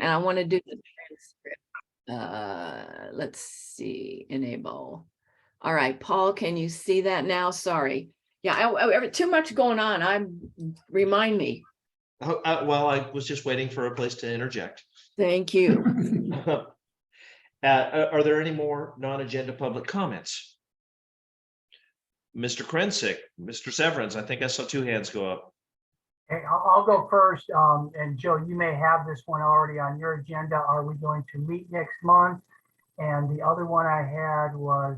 and I want to do the transcript. Let's see, enable. All right, Paul, can you see that now? Sorry. Yeah, too much going on. Remind me. Well, I was just waiting for a place to interject. Thank you. Are there any more non-agenda public comments? Mr. Krensick, Mr. Severance, I think I saw two hands go up. Hey, I'll go first. And Joe, you may have this one already on your agenda. Are we going to meet next month? And the other one I had was,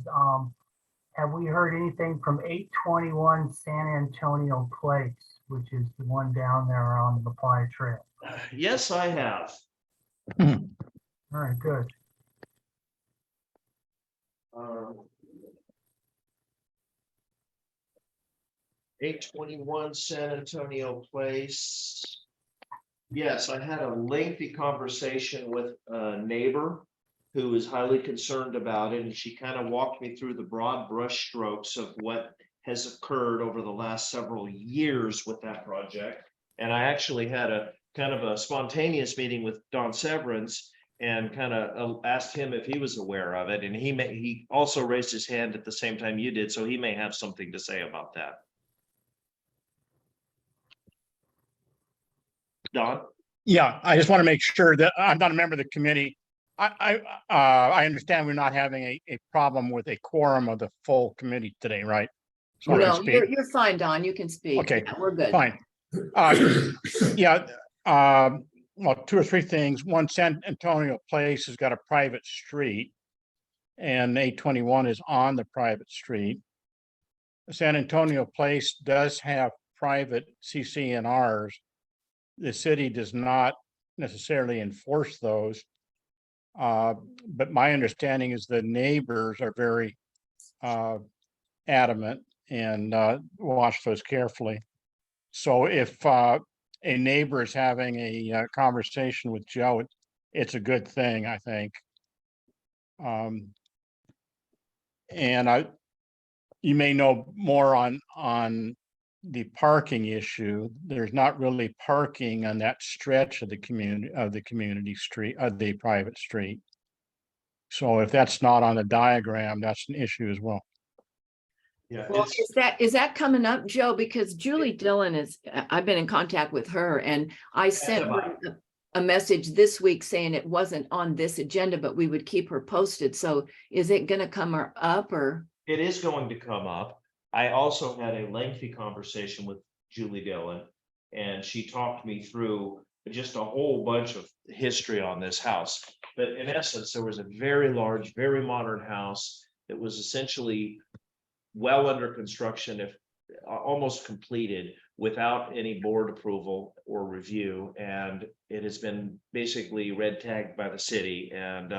have we heard anything from 821 San Antonio Place, which is the one down there on the McFly Trail? Yes, I have. All right, good. 821 San Antonio Place. Yes, I had a lengthy conversation with a neighbor who is highly concerned about it, and she kind of walked me through the broad brush strokes of what has occurred over the last several years with that project. And I actually had a kind of a spontaneous meeting with Don Severance and kind of asked him if he was aware of it, and he also raised his hand at the same time you did, so he may have something to say about that. Don? Yeah, I just want to make sure that I'm not a member of the committee. I understand we're not having a problem with a quorum of the full committee today, right? So No, you're fine, Don. You can speak. Okay, yeah, we're good. Fine. Well, two or three things. One, San Antonio Place has got a private street, and 821 is on the private street. San Antonio Place does have private CC&Rs. The city does not necessarily enforce those. But my understanding is the neighbors are very adamant and watch those carefully. So if a neighbor is having a conversation with Joe, it's a good thing, I think. And you may know more on the parking issue. There's not really parking on that stretch of the community street, of the private street. So if that's not on the diagram, that's an issue as well. Yeah. Well, is that coming up, Joe? Because Julie Dillon I've been in contact with her, and I sent her a message this week saying it wasn't on this agenda, but we would keep her posted. So is it going to come up, or? It is going to come up. I also had a lengthy conversation with Julie Dillon, and she talked me through just a whole bunch of history on this house. But in essence, there was a very large, very modern house that was essentially well under construction, if almost completed, without any board approval or review. And it has been basically red tagged by the city, and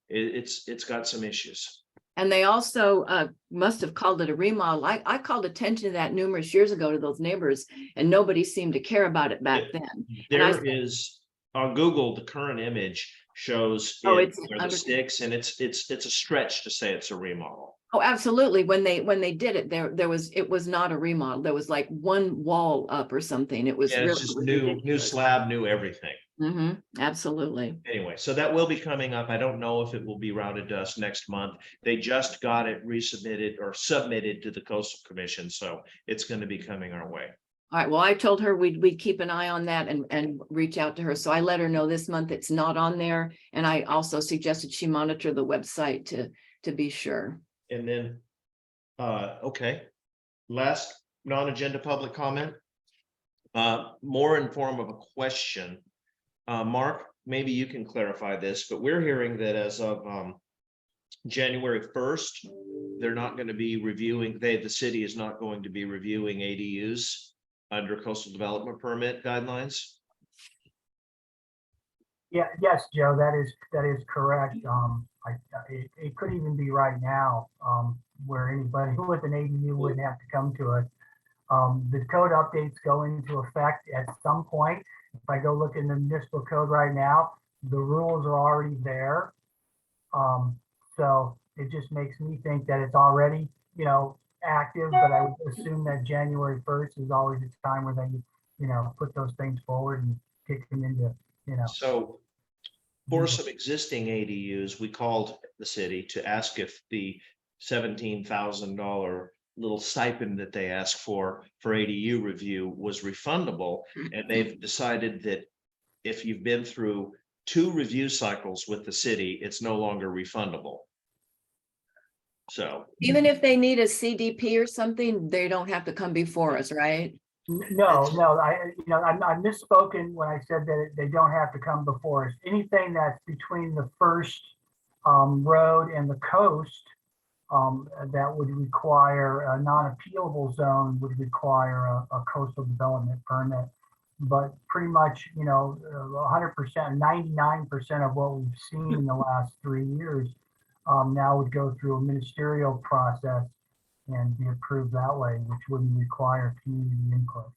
it's got some issues. And they also must have called it a remodel. I called attention to that numerous years ago to those neighbors, and nobody seemed to care about it back then. There is on Google, the current image shows it's where the sticks, and it's a stretch to say it's a remodel. Oh, absolutely. When they did it, it was not a remodel. There was like one wall up or something. It was really just new slab, new everything. Absolutely. Anyway, so that will be coming up. I don't know if it will be routed to us next month. They just got it resubmitted or submitted to the Coastal Commission, so it's going to be coming our way. All right. Well, I told her we'd keep an eye on that and reach out to her. So I let her know this month it's not on there, and I also suggested she monitor the website to be sure. And then, okay, last non-agenda public comment, more in form of a question. Mark, maybe you can clarify this, but we're hearing that as of January 1st, they're not going to be reviewing, the city is not going to be reviewing ADUs under coastal development permit guidelines. Yeah, yes, Joe, that is correct. It could even be right now, where anybody with an ADU wouldn't have to come to it. The code updates go into effect at some point. If I go look in the municipal code right now, the rules are already there. So it just makes me think that it's already, active, but I would assume that January 1st is always its time where they, put those things forward and kick them into, So for some existing ADUs, we called the city to ask if the $17,000 little stipend that they asked for ADU review was refundable. And they've decided that if you've been through 2 review cycles with the city, it's no longer refundable. So, Even if they need a CDP or something, they don't have to come before us, right? No, I misspoken when I said that they don't have to come before us. Anything that's between the first road and the coast that would require a non-appealable zone would require a coastal development permit. But pretty much, 100%, 99% of what we've seen in the last 3 years now would go through a ministerial process and be approved that way, which wouldn't require community input.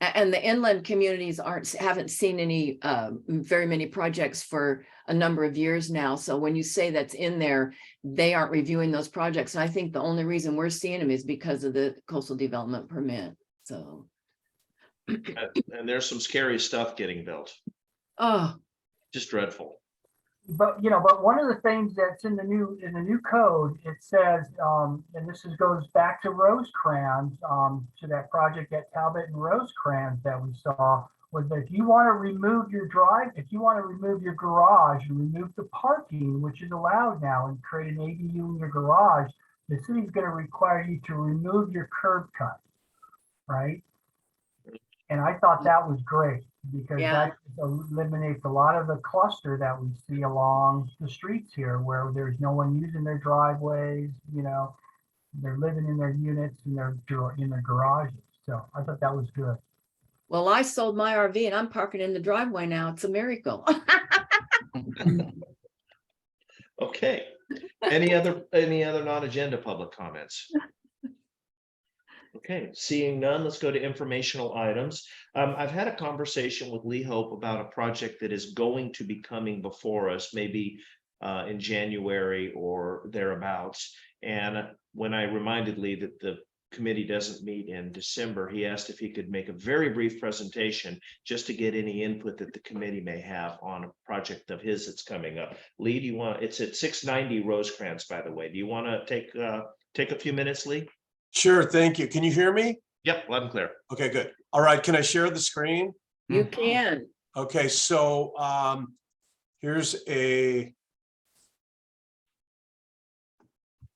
And the inland communities haven't seen any very many projects for a number of years now. So when you say that's in there, they aren't reviewing those projects. And I think the only reason we're seeing them is because of the coastal development permit. So. and there's some scary stuff getting built. Oh, Just dreadful. But one of the things that's in the new code, it says, and this goes back to Rosecrans, to that project at Talbot and Rosecrans that we saw, was that if you want to remove your garage and remove the parking, which is allowed now, and create an ADU in your garage, the city's going to require you to remove your curb cut, right? And I thought that was great because that eliminates a lot of the cluster that we see along the streets here where there's no one using their driveways, they're living in their units and they're in their garages. So I thought that was good. well, I sold my RV and I'm parking in the driveway now. It's a miracle. Okay. Any other non-agenda public comments? Okay, seeing none, let's go to informational items. I've had a conversation with Lee Hope about a project that is going to be coming before us, maybe in January or thereabouts. And when I reminded Lee that the committee doesn't meet in December, he asked if he could make a very brief presentation just to get any input that the committee may have on a project of his that's coming up. Lee, do you want? It's at 690 Rosecrans, by the way. Do you want to take a few minutes, Lee? Sure, thank you. Can you hear me? Yep, loud and clear. Okay, good. All right, can I share the screen? You can. Okay, so here's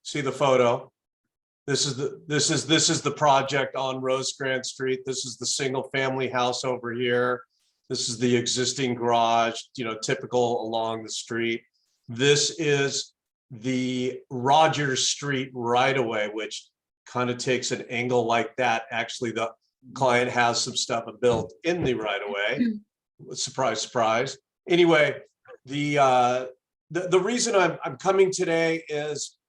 see the photo. This is the project on Rosecrans Street. This is the single family house over here. This is the existing garage, typical along the street. This is the Rogers Street right away, which kind of takes an angle like that. Actually, the client has some stuff built in the right of way. Surprise, surprise. Anyway, the reason I'm coming today is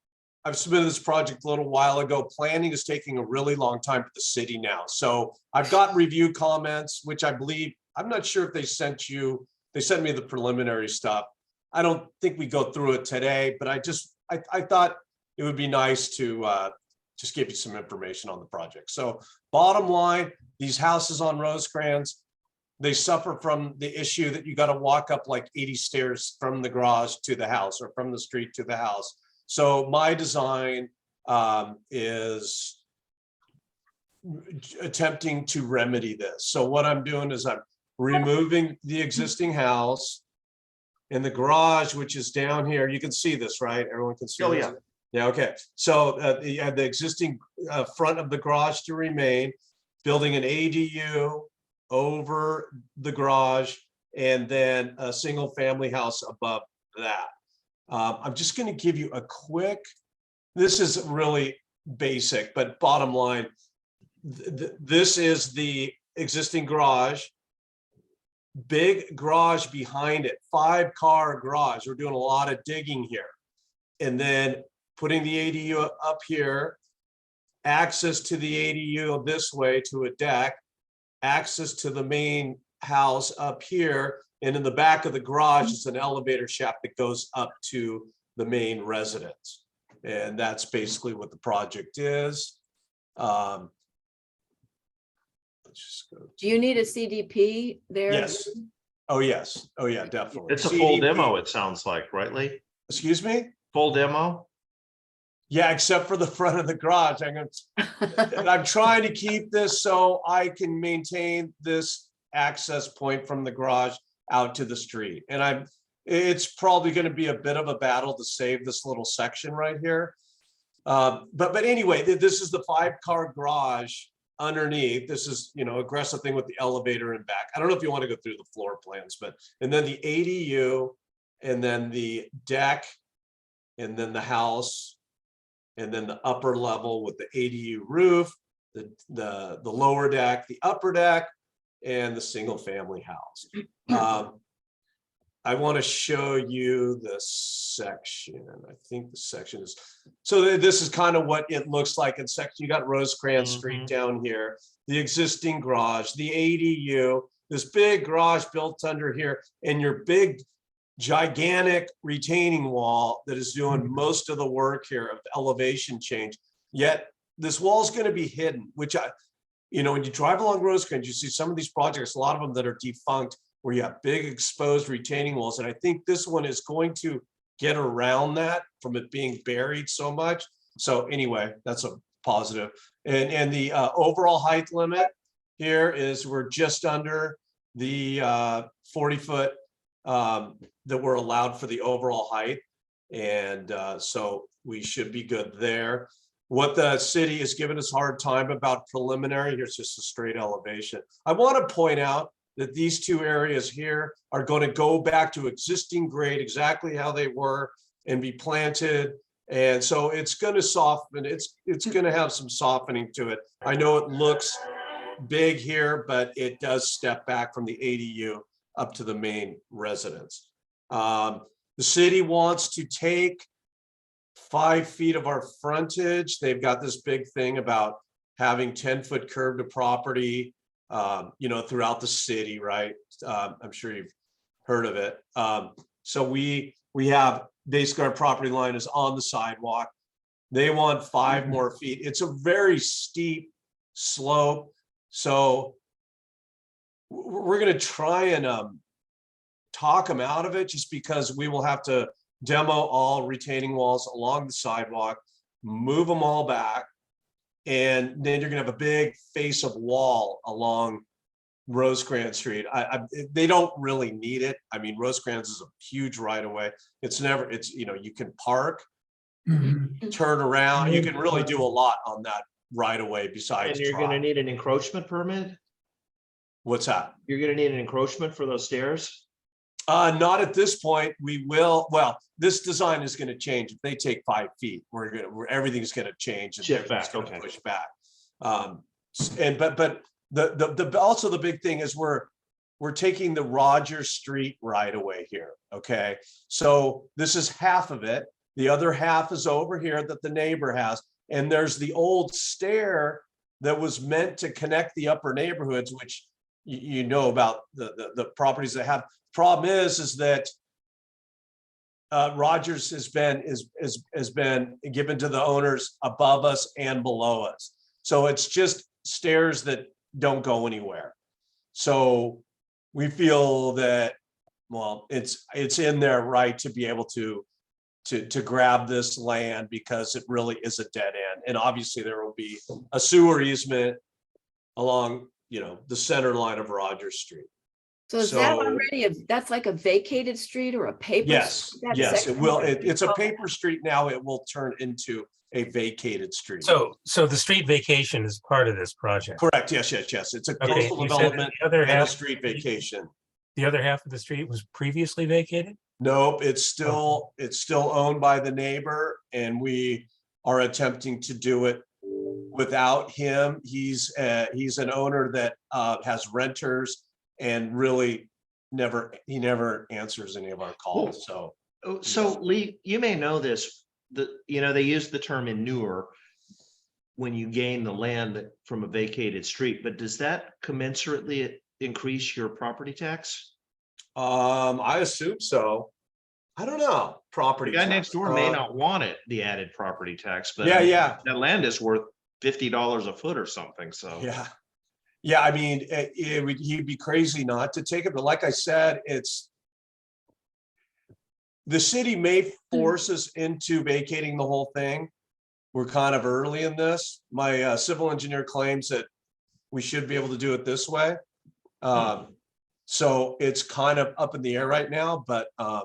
I've submitted this project a little while ago. Planning is taking a really long time for the city now. So I've got review comments, which I believe, I'm not sure if they sent me the preliminary stuff. I don't think we go through it today, but I thought it would be nice to just give you some information on the project. So bottom line, these houses on Rosecrans, they suffer from the issue that you got to walk up like 80 stairs from the garage to the house or from the street to the house. So my design is attempting to remedy this. So what I'm doing is I'm removing the existing house and the garage, which is down here. You can see this, right? Everyone can see this? Yeah. Yeah, okay. So you have the existing front of the garage to remain, building an ADU over the garage, and then a single family house above that. I'm just going to give you a quick, this is really basic, but bottom line, this is the existing garage, big garage behind it, 5-car garage. We're doing a lot of digging here. And then putting the ADU up here, access to the ADU this way to a deck, access to the main house up here, and in the back of the garage is an elevator shaft that goes up to the main residence. And that's basically what the project is. Let's just go. Do you need a CDP there? Yes. Oh, yes. Oh, yeah, definitely. It's a full CDP. demo, it sounds like, right, Lee? Excuse me? Full demo? Yeah, except for the front of the garage. I'm trying to keep this so I can maintain this access point from the garage out to the street. And it's probably going to be a bit of a battle to save this little section right here. But anyway, this is the 5-car garage underneath. This is, aggressive thing with the elevator and back. I don't know if you want to go through the floor plans, and then the ADU, and then the deck, and then the house, and then the upper level with the ADU roof, the lower deck, the upper deck, and the single family house. I want to show you the section. I think the section is, so this is kind of what it looks like in section. You got Rosecrans Street down here, the existing garage, the ADU, this big garage built under here, and your big gigantic retaining wall that is doing most of the work here of the elevation change. Yet this wall is going to be hidden, which when you drive along Rosecrans, you see some of these projects, a lot of them that are defunct, where you have big exposed retaining walls. And I think this one is going to get around that from it being buried so much. So anyway, that's a positive. And the overall height limit here is we're just under the 40-foot that we're allowed for the overall height. And so we should be good there. What the city has given us a hard time about preliminary, here's just a straight elevation. I want to point out that these two areas here are going to go back to existing grade, exactly how they were, and be planted. And so it's going to soften, it's going to have some softening to it. I know it looks big here, but it does step back from the ADU up to the main residence. The city wants to take 5 feet of our frontage. They've got this big thing about having 10-foot curb to property, throughout the city, right? I'm sure you've heard of it. So we have basically our property line is on the sidewalk. They want 5 more feet. It's a very steep slope. So we're going to try and talk them out of it, just because we will have to demo all retaining walls along the sidewalk, move them all back, and then you're gonna have a big face of wall along Rosecrans Street. They don't really need it. I mean, Rosecrans is a huge right of way. You can park, turn around. You can really do a lot on that right of way besides. And you're going to need an encroachment permit? What's that? You're going to need an encroachment for those stairs? Not at this point. We will. Well, this design is going to change. If they take 5 feet, everything's going to change. And Shift back, gonna okay. push back. But also the big thing is we're taking the Rogers Street right away here. Okay, so this is half of it. The other half is over here that the neighbor has, and there's the old stair that was meant to connect the upper neighborhoods, which you know about the properties that have. Problem is that Rogers has been given to the owners above us and below us. So it's just stairs that don't go anywhere. So we feel that, well, it's in their right to be able to grab this land, because it really is a dead end. And obviously there will be a sewer easement along, the center line of Rogers Street. So is that already that's like a vacated street or a paper? Yes, that yes, it section? will. It's a paper street now. It will turn into a vacated street. So the street vacation is part of this project. Correct. Yes. It's a Okay, coastal you said development the other and a half, street vacation. the other half of the street was previously vacated? Nope, it's still owned by the neighbor, and we are attempting to do it without him. He's an owner that has renters, and really never answers any of our calls. So Lee, you may know this, they use the term inure when you gain the land from a vacated street, but does that commensurately increase your property tax? I assume so. I don't know. Property. The guy tax. next door may not want it, the added property tax, but Yeah. that land is worth $50 a foot or something, so. Yeah. Yeah, I mean, he'd be crazy not to take it, but like I said, the city may force us into vacating the whole thing. We're kind of early in this. My civil engineer claims that we should be able to do it this way. So it's kind of up in the air right now, but So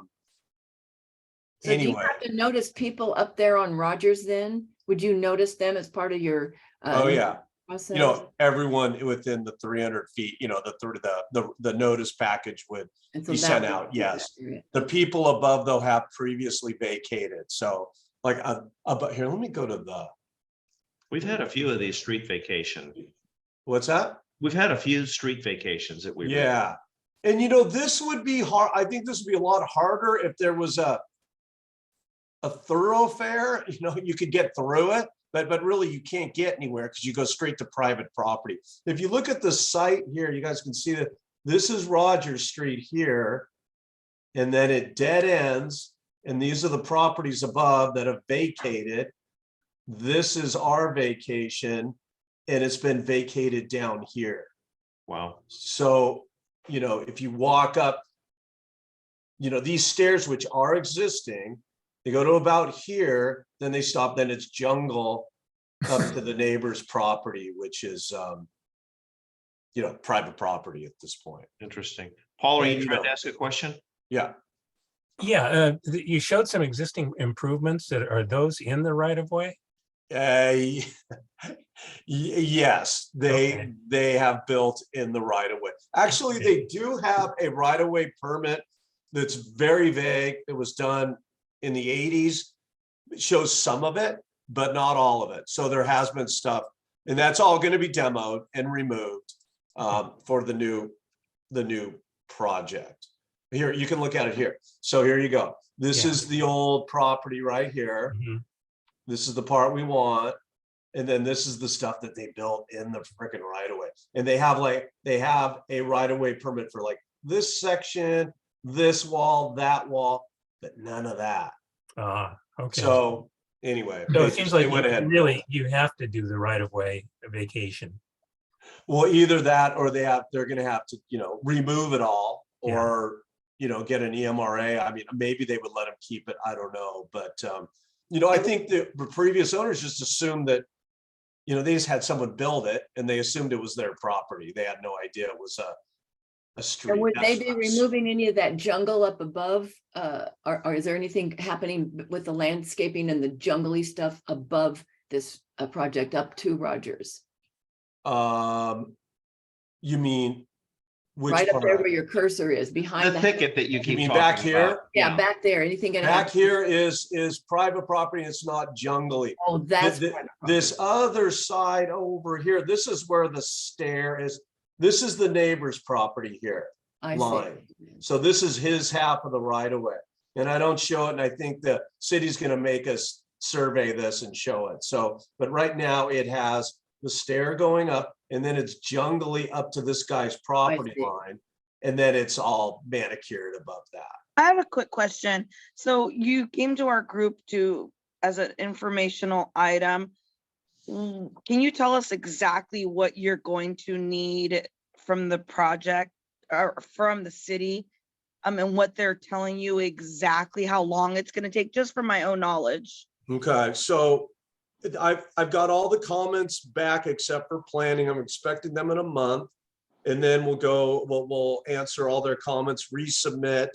do you anyway. have to notice people up there on Rogers then? Would you notice them as part of your? Oh, yeah. Process? You know, everyone within the 300 feet, you know, the notice package would And so be that sent would out, be yes. accurate. The people above though have previously vacated, so like, but here, let me go to We've had a few of these street vacations. what's that? We've had a few street vacations that we. Yeah, and you know, this would be hard, I think this would be a lot harder if there was a thoroughfare, you know, you could get through it, but really you can't get anywhere because you go straight to private property. If you look at the site here, you guys can see that this is Rogers Street here. And then it dead ends, and these are the properties above that have vacated. This is our vacation, and it's been vacated down here. Wow. So, you know, if you walk up, you know, these stairs, which are existing, they go to about here, then they stop, then it's jungle up to the neighbor's property, which is, you know, private property at this point. Interesting. Paul, are And, you you trying know, to ask a question? Yeah. Yeah, you showed some existing improvements that are those in the right of way? Yes, Okay. they have built in the right of way. Actually, they do have a right of way permit that's very vague. It was done in the 80s. It shows some of it, but not all of it. So there has been stuff, and that's all going to be demoed and removed for the new project. Here, you can look at it here. So here you go. This Yeah. is the old property right here. Mhm. This is the part we want. And then this is the stuff that they built in the freaking right of way. And they have a right of way permit for like this section, this wall, that wall, but none of that. Okay. So anyway, So they it seems they like went ahead. you have to do the right of way vacation. Well, either that or they're gonna have to, you know, remove it all Yeah. or, you know, get an EMRA. I mean, maybe they would let them keep it. I don't know. But, you know, I think the previous owners just assumed that, you know, they just had someone build it and they assumed it was their property. They had no idea it was a street. And would they That's be what I was- removing any of that jungle up above? Or is there anything happening with the landscaping and the jungly stuff above this project up to Rogers? You mean which Right up there part? where your cursor is, behind The the. thicket that you You keep mean talking back here? about. Yeah, back there, anything gonna Back happen? here is private property. It's not jungly. Oh, that's. Th- private This property. other side over here, this is where the stair is. This is the neighbor's property here. I line. see. So this is his half of the right of way. And I don't show it, and I think the city's gonna make us survey this and show it. So, but right now it has the stair going up, and then it's jungly up to this guy's property see. line. And then it's all manicured above that. I have a quick question. So you came to our group as an informational item. Can you tell us exactly what you're going to need from the project or from the city? And what they're telling you exactly how long it's going to take, just for my own knowledge? Okay, so I've got all the comments back except for planning. I'm expecting them in a month. And then we'll answer all their comments, resubmit,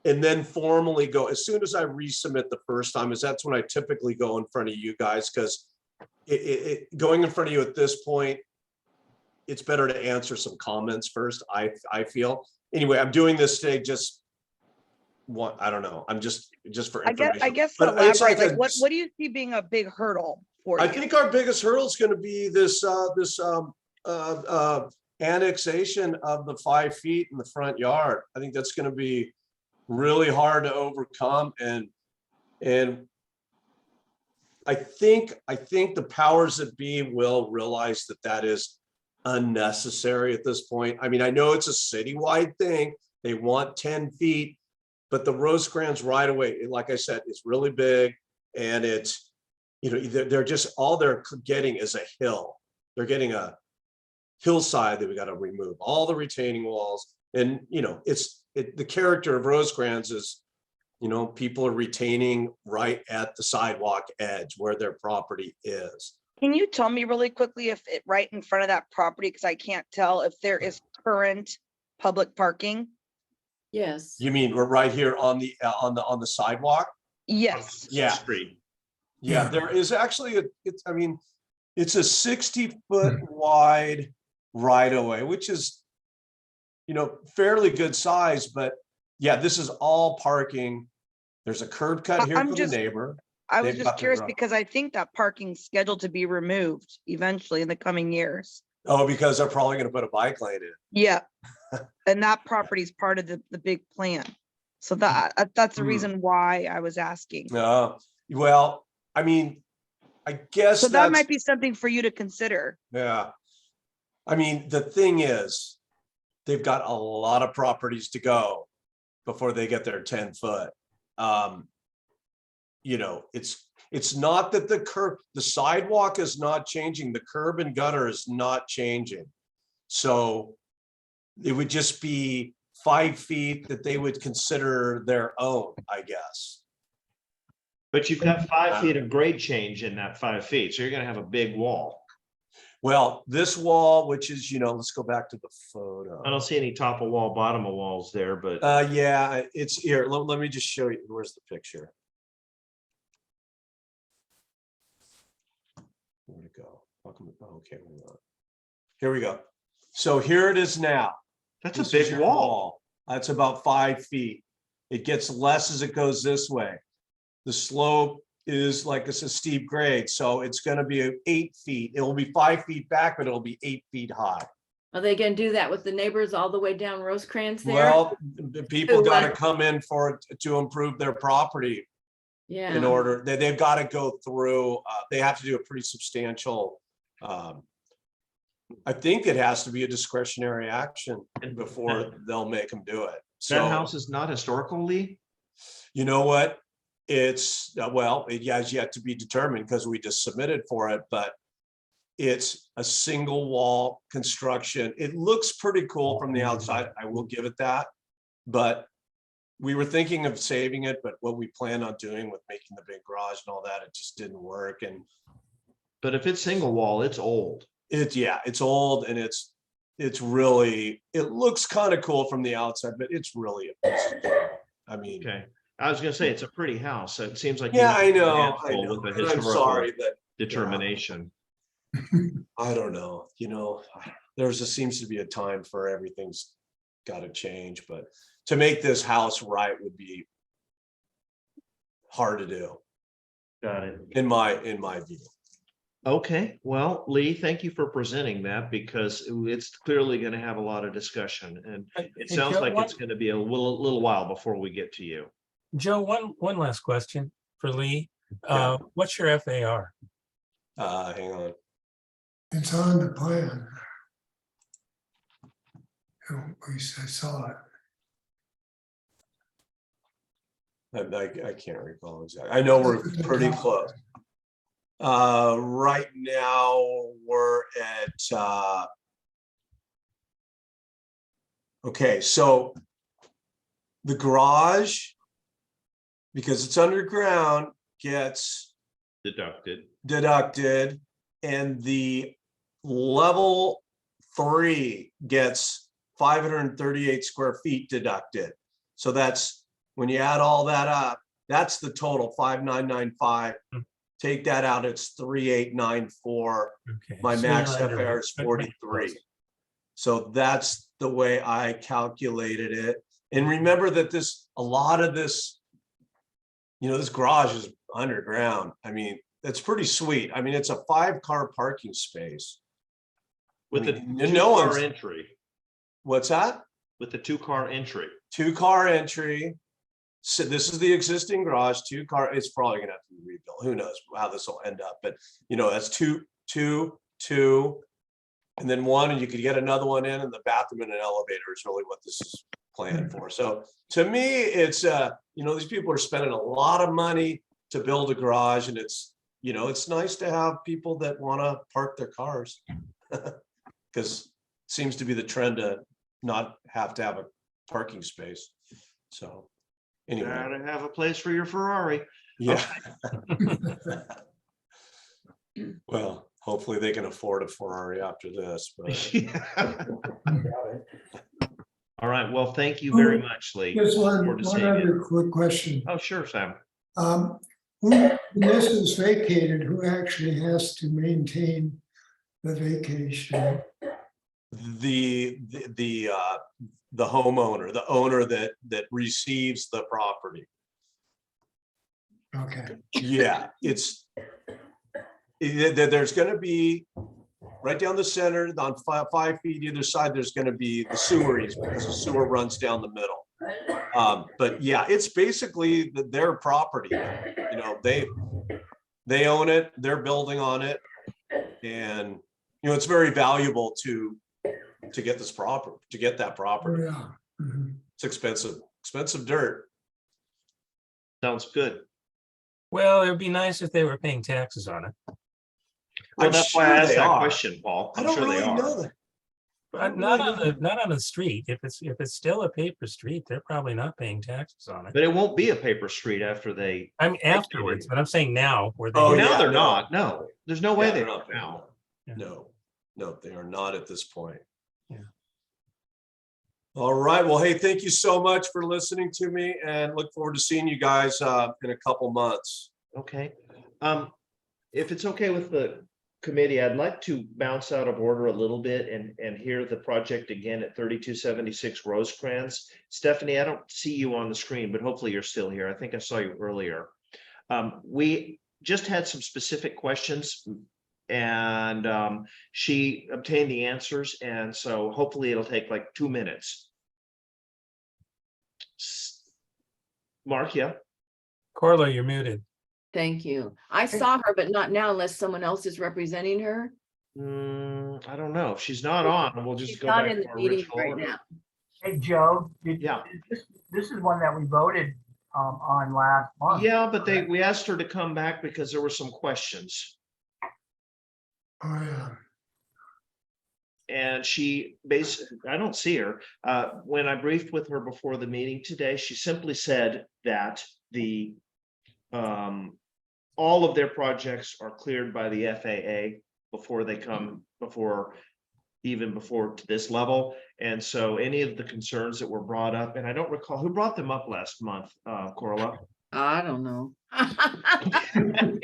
and then formally go. As soon as I resubmit the first time, that's when I typically go in front of you guys, because going in front of you at this point, it's better to answer some comments first, I feel. Anyway, I'm doing this today I don't know. I'm just for I information. guess But it's elaborate, like like what do you see being a big hurdle for I you? think our biggest hurdle is going to be this annexation of the 5 feet in the front yard. I think that's going to be really hard to overcome, and I think the powers that be will realize that that is unnecessary at this point. I mean, I know it's a citywide thing. They want 10 feet, but the Rosecrans right away, like I said, is really big, and it's, you know, they're just, all they're getting is a hill. They're getting hillside that we got to remove, all the retaining walls. And, you know, the character of Rosecrans is, you know, people are retaining right at the sidewalk edge where their property is. Can you tell me really quickly if it right in front of that property, because I can't tell if there is current public parking? Yes. You mean we're right here on the sidewalk? Yes. Yeah. Street. Yeah, there is actually it's a 60-foot wide right of way, which is, you know, fairly good size, but yeah, this is all parking. There's a curb cut here I'm for the just- neighbor. I was They've just got their curious garage. because I think that parking's scheduled to be removed eventually in the coming years. Oh, because they're probably gonna put a bike lane in. Yeah. And that property is part of the big plan. So that's the Hmm. reason why I was asking. Well, I mean, I guess So that that's, might be something for you to consider. yeah. I mean, the thing is, they've got a lot of properties to go before they get their 10-foot. You know, it's not that the sidewalk is not changing, the curb and gutter is not changing. So it would just be 5 feet that they would consider their own, I guess. But you've got 5 feet of grade change in that 5 feet, so you're gonna have a big wall. Well, this wall, which is, you know, let's go back to the photo. I don't see any top of wall, bottom of walls there, but Yeah, it's here. Let me just show you. Where's the picture? Where'd it go? Okay, hold on. Here we go. So here it is now. that's This a is big your wall. That's about 5 feet. It gets less as it goes this way. The slope is like it's a steep grade, so it's gonna be 8 feet. It will be 5 feet back, but it'll be 8 feet high. Are they gonna do that with the neighbors all the way down Rosecrans there? Well, the people Who, gotta come in to improve their property in Yeah, order, they've gotta go through, they have to do a pretty substantial, I think it has to be a discretionary action before they'll make them do it. That So, house is not historical, Lee? you know what? It's, well, it has yet to be determined because we just submitted for it, but it's a single wall construction. It looks pretty cool from the outside. I will give it that. But we were thinking of saving it, but what we planned on doing with making the big garage and all that, it just didn't work. And But if it's single wall, it's old. it's old and it's really, it looks kind of cool from the outside, but it's really a piece of junk. I mean, Okay, I was gonna say, it's a pretty house, so it seems like. you yeah, have I a know, handful with a and I'm historical sorry, but Determination. I don't know, you know, seems to be a time for everything's got to change, but to make this house right would be hard to do, Got it. in my view. Okay, well, Lee, thank you for presenting that because it's clearly gonna have a lot of discussion and it Hey, sounds Joe, like one- it's gonna be a little while before we get to you. Joe, one last question for Lee. Yeah. What's your FAR? Hang on. It's on the plan. I saw it. I can't recall exactly. I know we're pretty close. Right now we're at, okay, so the garage, because it's underground, gets deducted, and the level 3 gets 538 square feet deducted. So that's, when you add all that up, that's the total, 5,995. Take that out, it's 3,894. Okay. My so max you're under- FAR is 43. So that's the way I calculated it. And remember that a lot of this, you know, this garage is underground. I mean, it's pretty sweet. I mean, it's a 5-car parking space. With the I mean, no two-car one's- entry, What's that? with the 2-car entry. 2-car entry. So this is the existing garage, 2-car, it's probably gonna have to be rebuilt. Who knows how this will end up, but you know, that's two, and then 1, and you could get another one in, and the bathroom and an elevator is really what this is planned for. So to me, it's you know, these people are spending a lot of money to build a garage, and it's, you know, it's nice to have people that want to park their cars. because seems to be the trend to not have to have a parking space. So anyway, Gotta have a place for your Ferrari. yeah. Well, hopefully they can afford a Ferrari after this, but All right, well, thank you very much, Lee. Just Look one forward to seeing you. other quick question. Oh, sure, Sam. When this is vacated, who actually has to maintain the vacation? the homeowner, the owner that receives the property. Okay, Yeah, there's gonna be right down the center on 5 feet either side, there's gonna be the sewer easement, because the sewer runs down the middle. But yeah, it's basically their property. You know, they own it, they're building on it. And, you know, it's very valuable to get this property, to get that property. yeah. Mhm. It's expensive dirt. Sounds good. Well, it would be nice if they were paying taxes on it. Well, I'm that's why sure I asked they that are. question, Paul. I I'm don't sure they really are. know that. But not on the street. If it's still a paper street, they're probably not paying taxes on it. But it won't be a paper street after they. I mean, afterwards, but I'm saying now where they. Oh, now yeah, they're no. not. No, there's no way Yeah, they they're are not now. Yeah. No, they are not at this point. Yeah. All right. Well, hey, thank you so much for listening to me, and look forward to seeing you guys in a couple months. Okay. If it's okay with the committee, I'd like to bounce out of order a little bit and hear the project again at 3276 Rosecrans. Stephanie, I don't see you on the screen, but hopefully you're still here. I think I saw you earlier. We just had some specific questions, and she obtained the answers, and so hopefully it'll take like 2 minutes. Mark, yeah. Corla, you're muted. Thank you. I saw her, but not now unless someone else is representing her. I don't know. If she's not on, we'll just She's go not back in to the our meeting original right order. now. Hey, Joe, Yeah. this is one that we voted on last month. Yeah, but we asked her to come back because there were some questions. Oh, yeah. And she basically, I don't see her. When I briefed with her before the meeting today, she simply said that all of their projects are cleared by the FAA before they come before to this level. And so any of the concerns that were brought up, and I don't recall who brought them up last month, Corla. I don't know. I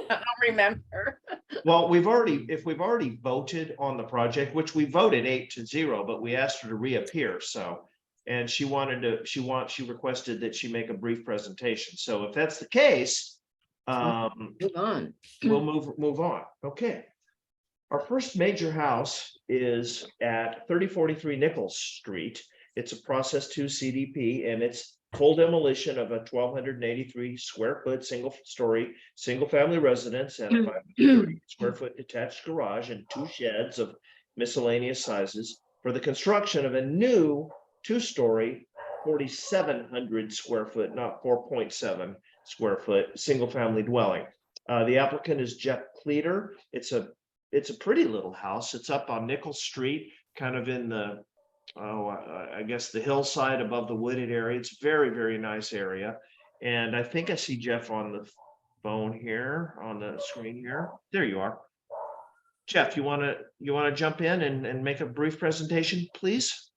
don't remember. Well, if we've already voted on the project, which we voted 8-0, but we asked her to reappear, so. And she requested that she make a brief presentation. So if that's the case, Move on. we'll move on. Okay. Our first major house is at 3043 Nichols Street. It's a process 2 CDP, and it's full demolition of a 1,283 square foot single family residence and a 530 square foot detached garage and 2 sheds of miscellaneous sizes for the construction of a new 2-story 4,700 square foot, not 4.7 square foot, single family dwelling. The applicant is Jeff Cleater. It's a pretty little house. It's up on Nichols Street, kind of in the I guess the hillside above the wooded area. It's very, very nice area. And I think I see Jeff on the phone here, on the screen here. There you are. Jeff, you want to jump in and make a brief presentation, please?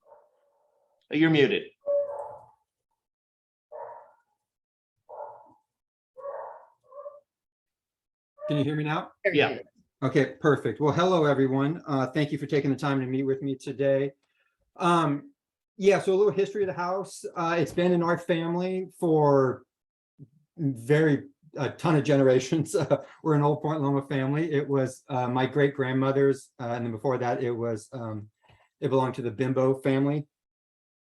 You're muted. Can you hear me now? Yeah. Okay, perfect. Well, hello, everyone. Thank you for taking the time to meet with me today. Yeah, so a little history of the house. It's been in our family for a ton of generations. We're an Old Point Loma family. It was my great grandmother's, and then before that, it belonged to the Bimbo family.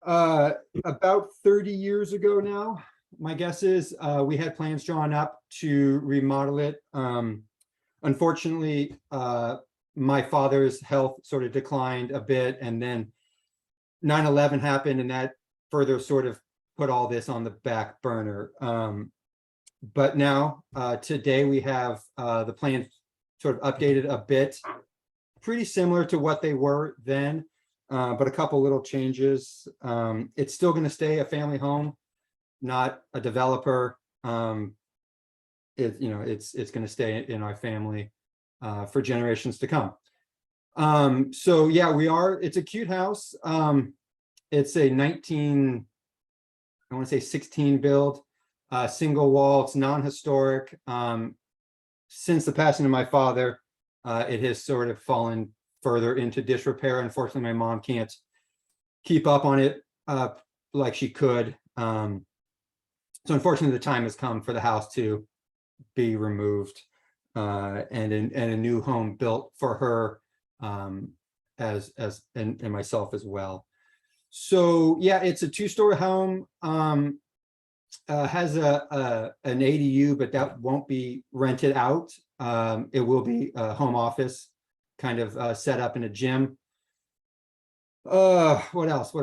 About 30 years ago now, my guess is we had plans drawn up to remodel it. Unfortunately, my father's health sort of declined a bit, and then 9/11 happened, and that further sort of put all this on the back burner. But now, today we have the plan sort of updated a bit. pretty similar to what they were then, but a couple little changes. It's still going to stay a family home, not a developer. It's going to stay in our family for generations to come. So yeah, it's a cute house. It's a 16 build, single wall. It's non-historic. Since the passing of my father, it has sort of fallen further into disrepair. Unfortunately, my mom can't keep up on it like she could. So unfortunately, the time has come for the house to be removed and a new home built for her and myself as well. So yeah, it's a 2-story home. Has an ADU, but that won't be rented out. It will be a home office kind of set up in a gym. What else?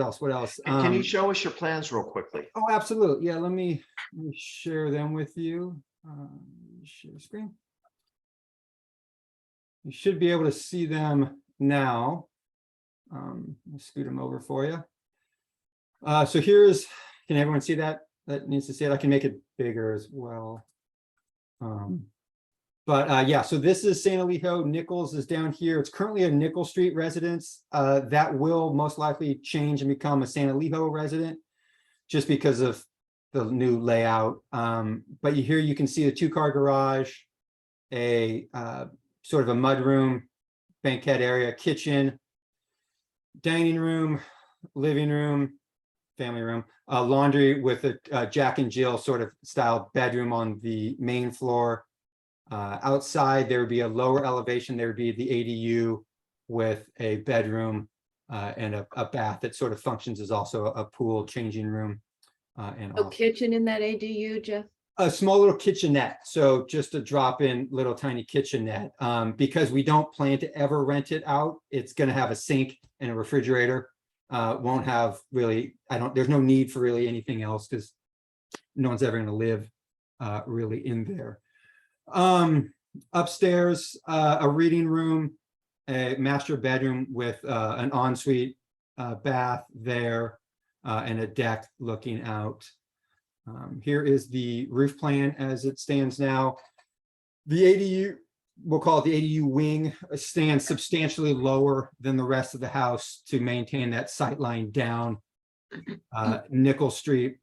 Can you show us your plans real quickly? Oh, absolutely. Yeah, let me share them with you. Share screen. You should be able to see them now. I'll scoot them over for you. So can everyone see that? That needs to see it. I can make it bigger as well. Yeah, so this is San Elijo. Nichols is down here. It's currently a Nickel Street residence. That will most likely change and become a San Elijo resident just because of the new layout. But here you can see a 2-car garage, a sort of a mudroom, banquette area, kitchen, dining room, living room, family room, laundry with a Jack and Jill sort of style bedroom on the main floor. Outside, there would be a lower elevation. There would be the ADU with a bedroom and a bath that sort of functions as also a pool, changing room. And No kitchen in that ADU, Jeff? a small little kitchenette. So just a drop-in little tiny kitchenette. Because we don't plan to ever rent it out, it's going to have a sink and a refrigerator. Won't have really, there's no need for really anything else because no one's ever going to live really in there. Upstairs, a reading room, a master bedroom with an ensuite bath there and a deck looking out. Here is the roof plan as it stands now. The ADU, we'll call it the ADU wing, stands substantially lower than the rest of the house to maintain that sight line down Nickel Street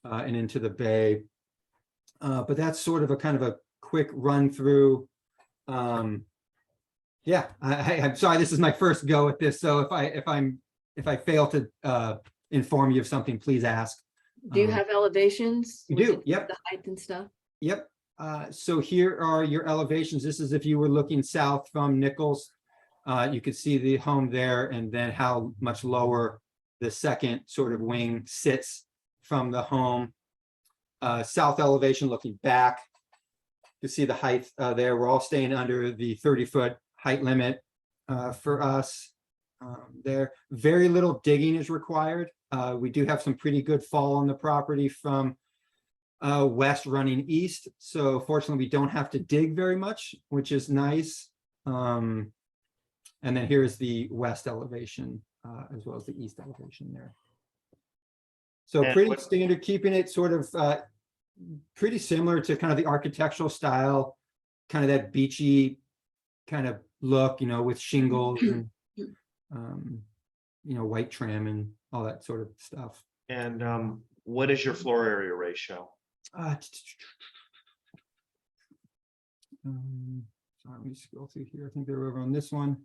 and into the bay. But that's sort of a kind of a quick run through. Yeah, I'm sorry, this is my first go at this. So if I fail to inform you of something, please ask. Do you have elevations? We with do, it, yep. The height and stuff? Yep. So here are your elevations. This is if you were looking south from Nichols. You could see the home there and then how much lower the second sort of wing sits from the home. South elevation looking back. You see the height there. We're all staying under the 30-foot height limit for us there. Very little digging is required. We do have some pretty good fall on the property from west running east. So fortunately, we don't have to dig very much, which is nice. And then here's the west elevation as well as the east elevation there. So And pretty standard, keeping it sort of pretty similar to kind of the architectural style, kind of that beachy kind of look, with shingles and, white trim and all that sort of stuff. And what is your floor area ratio? Sorry, let me scroll through here. I think they're over on this one.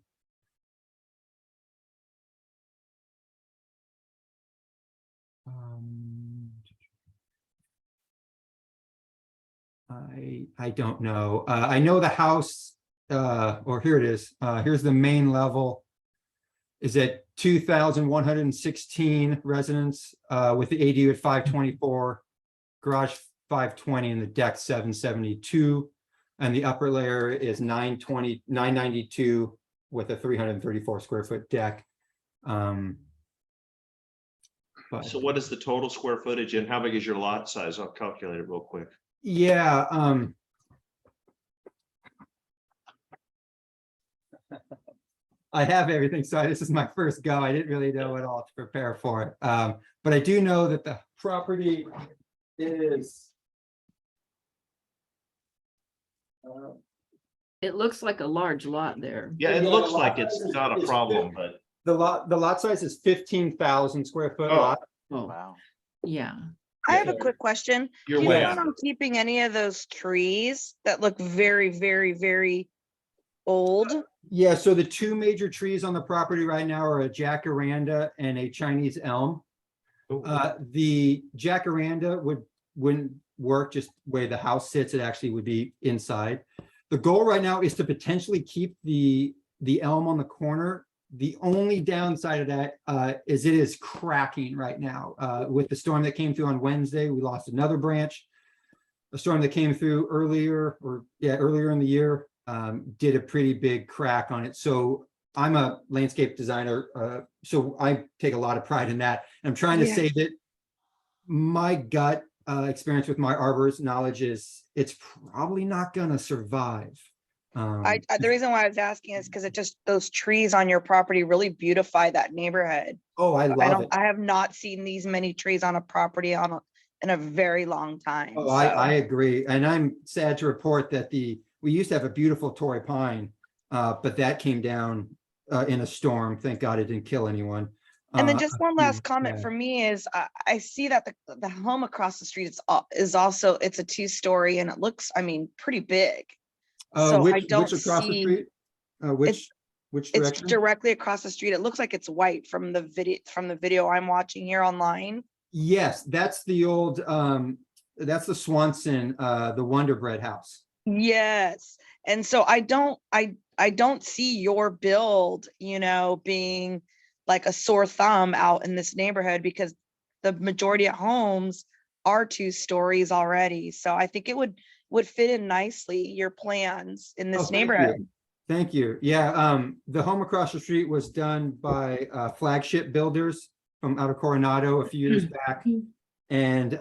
I don't know. I know the house, or here it is. Here's the main level. Is at 2,116 residents with the ADU at 524, garage 520, and the deck 772. And the upper layer is 992 with a 334 square foot deck. So what is the total square footage and how big is your lot size? I'll calculate it real quick. Yeah. I have everything, so this is my first go. I didn't really know what all to prepare for. But I do know that the property is. It looks like a large lot there. Yeah, it Yeah, looks the like lot it's size not a is problem, big. but The lot size is 15,000 square foot Oh. lot. Oh, Wow. yeah. I have a Yeah. quick question. you're Do you way plan under. on keeping any of those trees that look very, very, very old? Yeah, so the two major trees on the property right now are a jacaranda and a Chinese elm. Ooh. The jacaranda wouldn't work just where the house sits. It actually would be inside. The goal right now is to potentially keep the elm on the corner. The only downside of that is it is cracking right now. With the storm that came through on Wednesday, we lost another branch. A storm that came through earlier in the year did a pretty big crack on it. So I'm a landscape designer, so I take a lot of pride in that. I'm trying to Yeah. say that my gut experience with my arborist knowledge is it's probably not going to survive. The reason why I was asking is because it just, those trees on your property really beautify that neighborhood. Oh, I love it. I have not seen these many trees on a property in a very long time. Oh, so. I agree. And I'm sad to report that we used to have a beautiful Torrey pine, but that came down in a storm. Thank God it didn't kill anyone. And then just one last comment yeah. for me is I see that the home across the street is also, it's a 2-story and it looks, I mean, pretty big. So I don't which across the see, street? Which it's direction? directly across the street. It looks like it's white from the video I'm watching here online. Yes, that's the old, that's the Swanson, the Wonder Bread house. Yes. And so I don't see your build, being like a sore thumb out in this neighborhood because the majority of homes are 2 stories already. So I think it would fit in nicely, your plans in this Oh, thank you. neighborhood. Thank you. Yeah, the home across the street was done by Flagship Builders from out of Coronado a few years back. And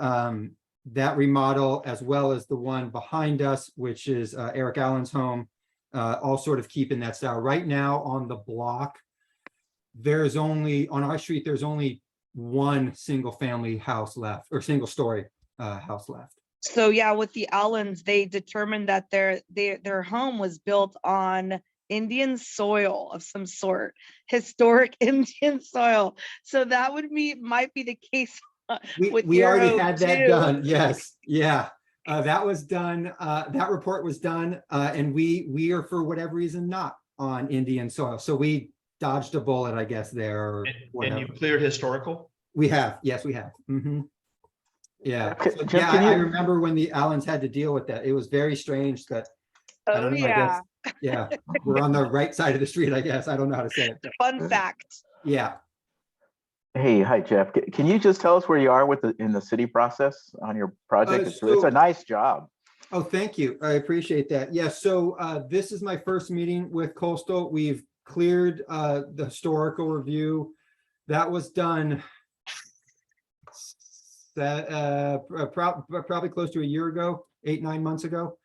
that remodel, as well as the one behind us, which is Eric Allen's home, all sort of keep in that style. Right now on the block, on our street, there's only one single family house left, or single story house left. So yeah, with the Allens, they determined that their home was built on Indian soil of some sort, historic Indian soil. So that might be the case. With We your already home had that too. done. Yes, yeah. That was done. That report was done, and we are, for whatever reason, not on Indian soil. So we dodged a bullet, I guess, there. Or And whatever. you cleared historical? We have, yes, we have. Yeah, Okay, so, Jim, yeah. can I you- remember when the Allens had to deal with that. It was very strange that. I Oh don't know, I yeah, guess, yeah, we're on the right side of the street, I guess. I don't know how to say it. fun fact. Yeah. Hey, hi, Jeff. Can you just tell us where you are in the city process on your project? It's so- a nice job. Oh, thank you. I appreciate that. Yeah, so this is my first meeting with Coastal. We've cleared the historical review. That was done probably close to a year ago, 8-9 months ago.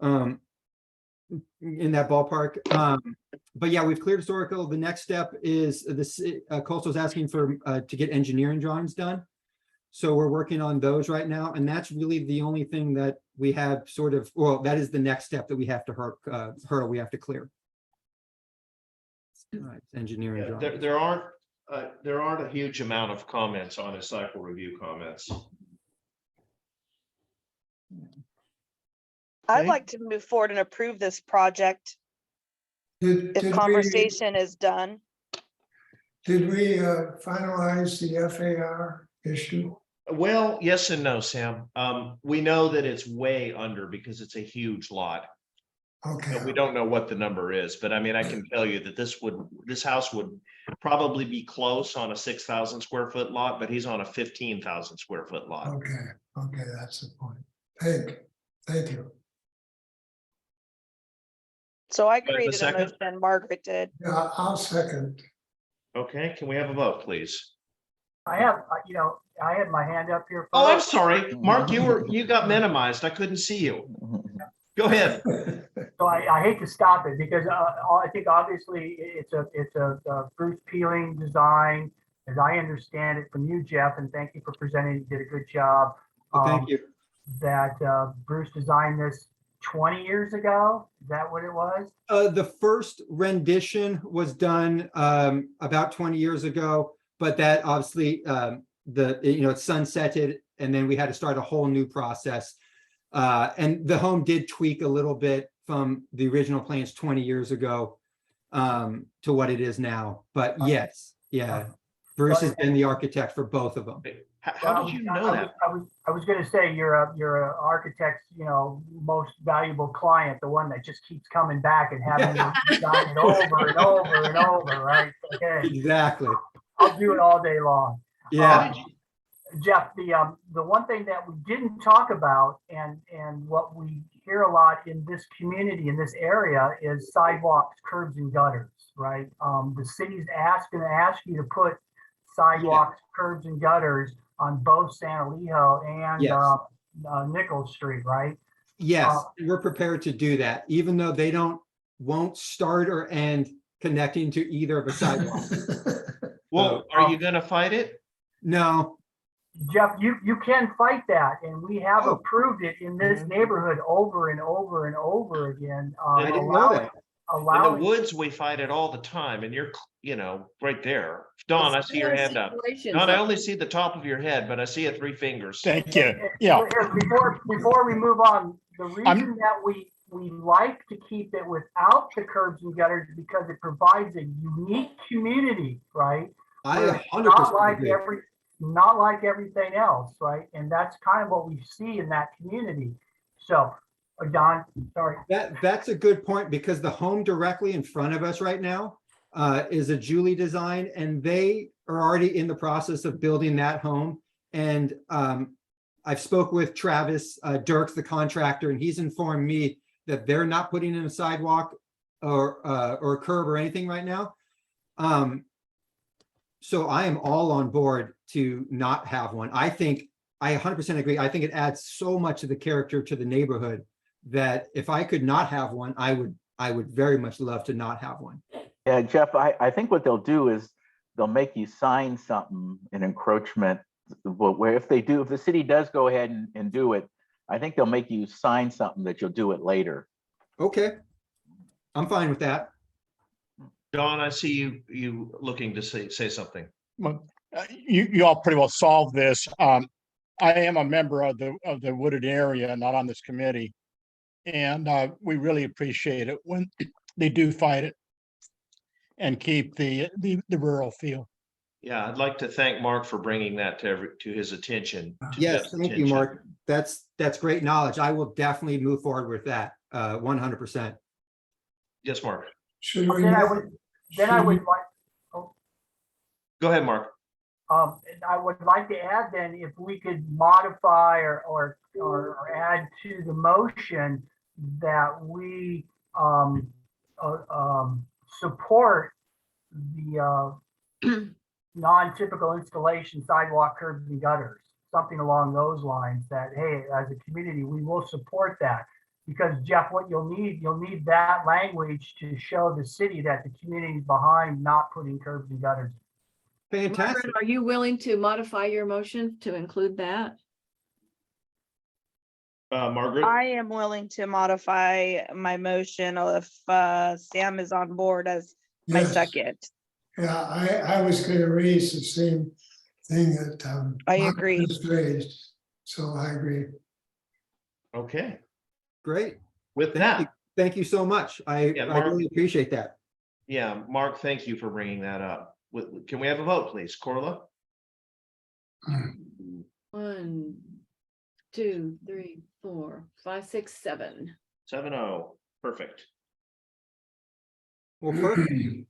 In that ballpark. But yeah, we've cleared historical. The next step is Coastal's asking for to get engineering drawings done. So we're working on those right now, and that's really the only thing that we have sort of, well, that is the next step that we have to hurdle, we have to clear. All right, engineering Yeah, drawings. there aren't a huge amount of comments on his cycle review comments. I'd Okay. like to move forward and approve this project if conversation is done. Did we finalize the FAR issue? Well, yes and no, Sam. We know that it's way under because it's a huge lot. Okay. But we don't know what the number is, but I mean, I can tell you that this house would probably be close on a 6,000 square foot lot, but he's on a 15,000 square foot lot. Okay, that's the point. Thank you. So I have a created a second? motion, Margaret did. Yeah, I'll second. Okay, can we have a vote, please? I have, I had my hand up here. Oh, I'm first. sorry, Mark, you got minimized. I couldn't see you. Go ahead. So So I hate to stop it because I think obviously it's a Bruce Peeling design, as I understand it from you, Jeff, and thank you for presenting. You did a good job. Well, thank you. That Bruce designed this 20 years ago. Is that what it was? The first rendition was done about 20 years ago, but that obviously it sunsetted, and then we had to start a whole new process. And the home did tweak a little bit from the original plans 20 years ago to what it is now. But yes, yeah, Bruce has been the architect for both of them. How did you know that? I was going to say you're a architect's, most valuable client, the one that just keeps coming back and having you design it over and over and over, right? Okay, Exactly. I'll do it all day long. Yeah. Jeff, the one thing that we didn't talk about and what we hear a lot in this community, in this area, is sidewalks, curbs, and gutters, right? The city's going to ask you to put sidewalks, curbs, and gutters on both San Elijo and Yes. Nichols Street, right? Yes, we're prepared to do that, even though they won't start or end connecting to either of the sidewalks. Well, are you gonna fight it? No, Jeff, you can fight that, and we have Oh. approved it in this neighborhood over and over and over again. I didn't know that. In the woods, we fight it all the time, and you're, right there. Don, I see your hand up. Don, I only see the top of your head, but I see it 3 fingers. Thank you. Yeah. Here, before we move on, the reason that we like to keep it without the curbs and gutters is because it provides a unique community, right? I Where it's 100% agree. not like everything else, right? And that's kind of what we see in that community. So, Don, sorry. That's a good point, because the home directly in front of us right now is a Julie design, and they are already in the process of building that home. And I've spoke with Travis Dirks, the contractor, and he's informed me that they're not putting in a sidewalk or a curb or anything right now. So I am all on board to not have one. I 100% agree. I think it adds so much of the character to the neighborhood that if I could not have one, I would very much love to not have one. Yeah, Jeff, I think what they'll do is they'll make you sign something, an encroachment, where if the city does go ahead and do it, I think they'll make you sign something that you'll do it later. Okay, I'm fine with that. Don, I see you looking to say something. Well, you all pretty well solved this. I am a member of the wooded area, not on this committee. And we really appreciate it when they do fight it and keep the rural feel. Yeah, I'd like to thank Mark for bringing that to his attention. Yes, thank you, Mark. That's great knowledge. I will definitely move forward with that 100%. Yes, Mark. Should we? Then I would like. Go ahead, Mark. I would like to add then, if we could modify or add to the motion that we support the non-typical installation sidewalk, curbs, and gutters, something along those lines, that, hey, as a community, we will support that. Because Jeff, what you'll need that language to show the city that the community is behind not putting curbs and gutters. Fantastic. Margaret, are you willing to modify your motion to include that? Margaret? I am willing to modify my motion if Sam is on board as my Yes. second. Yeah, I was going to raise the same thing that. I Mark agree. just raised, so I agree. Okay, Great. with that, Thank you so much. I Mark. really appreciate that. yeah, Mark, thank you for bringing that up. Can we have a vote, please? Corla? 1, 2, 3, 4, 5, 6, 7. 7-0, perfect. Well, perfect.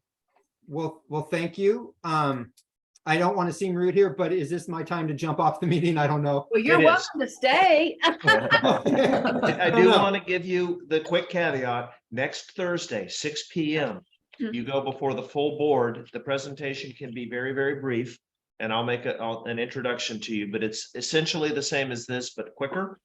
Well, thank you. I don't want to seem rude here, but is this my time to jump off the meeting? I don't know. Well, you're It is. welcome to stay. I do want to give you the quick caveat. Next Thursday, 6 p.m. You go before the full board. The presentation can be very, very brief, and I'll make an introduction to you, but it's essentially the same as this, but quicker.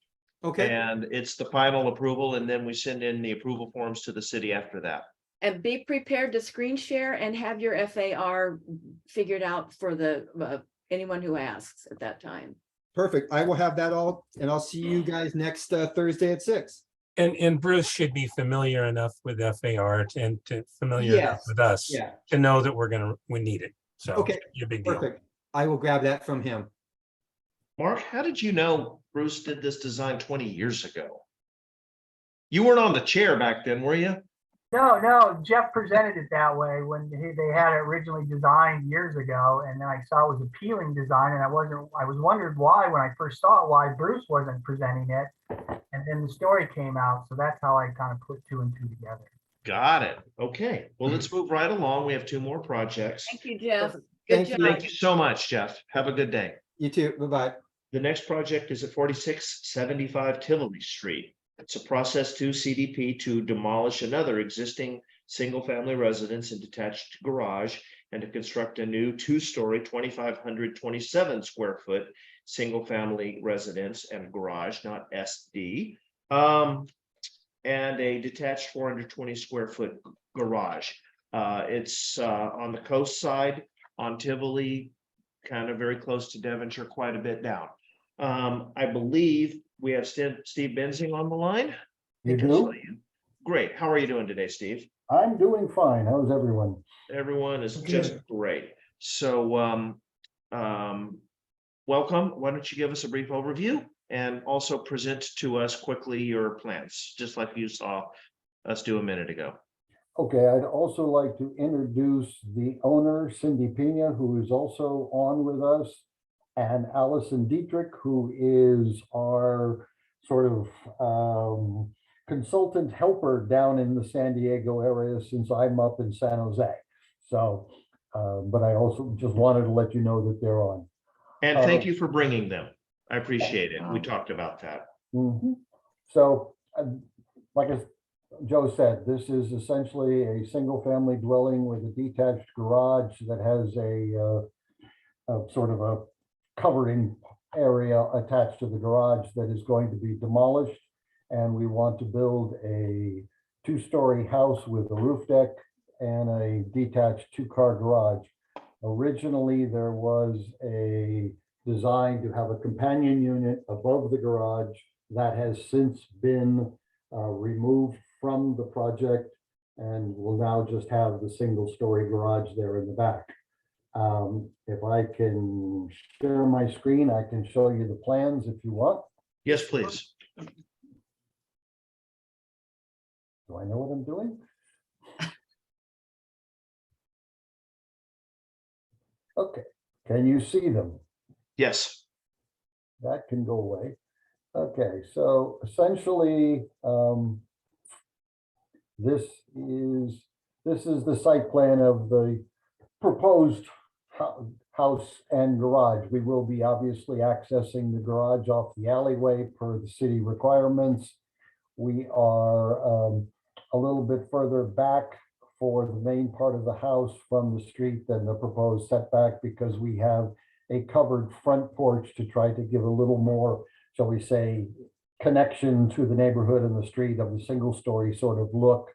Okay, And it's the final approval, and then we send in the approval forms to the city after that. And be prepared to screen share and have your FAR figured out for the anyone who asks at that time. perfect. I will have that all, and I'll see you guys next Thursday at 6. And Bruce should be familiar enough with FAR and to familiar enough Yes, with us yeah. to know that we need it. So Okay, you're a big deal. Perfect. I will grab that from him. Mark, how did you know Bruce did this design 20 years ago? You weren't on the chair back then, were you? No, Jeff presented it that way when they had it originally designed years ago, and then I saw it was a peeling design, and I was wondered why when I first saw it, why Bruce wasn't presenting it, and then the story came out, so that's how I kind of put 2 and 2 together. Got it. Okay, well, let's move right along. We have 2 more projects. Thank you, Jeff. Good Thank job. you. Thank you so much, Jeff. Have a good day. You too. Bye-bye. The next project is at 4675 Tivoli Street. It's a process to CDP to demolish another existing single-family residence and detached garage and to construct a new 2-story, 2,527 square foot single-family residence and garage, not SD, and a detached 420 square foot garage. It's on the coast side on Tivoli, kind of very close to Devonshire, quite a bit down. I believe we have Steve Benzing on the line. You I think I saw do? you. Great. How are you doing today, Steve? I'm doing fine. How's everyone? Everyone is Okay. just great. So, welcome. Why don't you give us a brief overview and also present to us quickly your plans, just like you saw us do a minute ago. Okay, I'd also like to introduce the owner, Cindy Pena, who is also on with us, and Allison Dietrich, who is our sort of consultant helper down in the San Diego area since I'm up in San Jose. So, but I also just wanted to let you know that they're on. And thank you for bringing them. I appreciate it. We talked about that. Mhm. So, like Joe said, this is essentially a single-family dwelling with a detached garage that has a sort of a covering area attached to the garage that is going to be demolished. And we want to build a 2-story house with a roof deck and a detached 2-car garage. Originally, there was a design to have a companion unit above the garage that has since been removed from the project and will now just have the single-story garage there in the back. If I can share my screen, I can show you the plans if you want. Yes, please. Do I know what I'm doing? Okay, can you see them? Yes. That can go away. Okay, so essentially, this is the site plan of the proposed house and garage. We will be obviously accessing the garage off the alleyway per the city requirements. We are a little bit further back for the main part of the house from the street than the proposed setback because we have a covered front porch to try to give a little more, shall we say, connection to the neighborhood and the street of the single-story sort of look.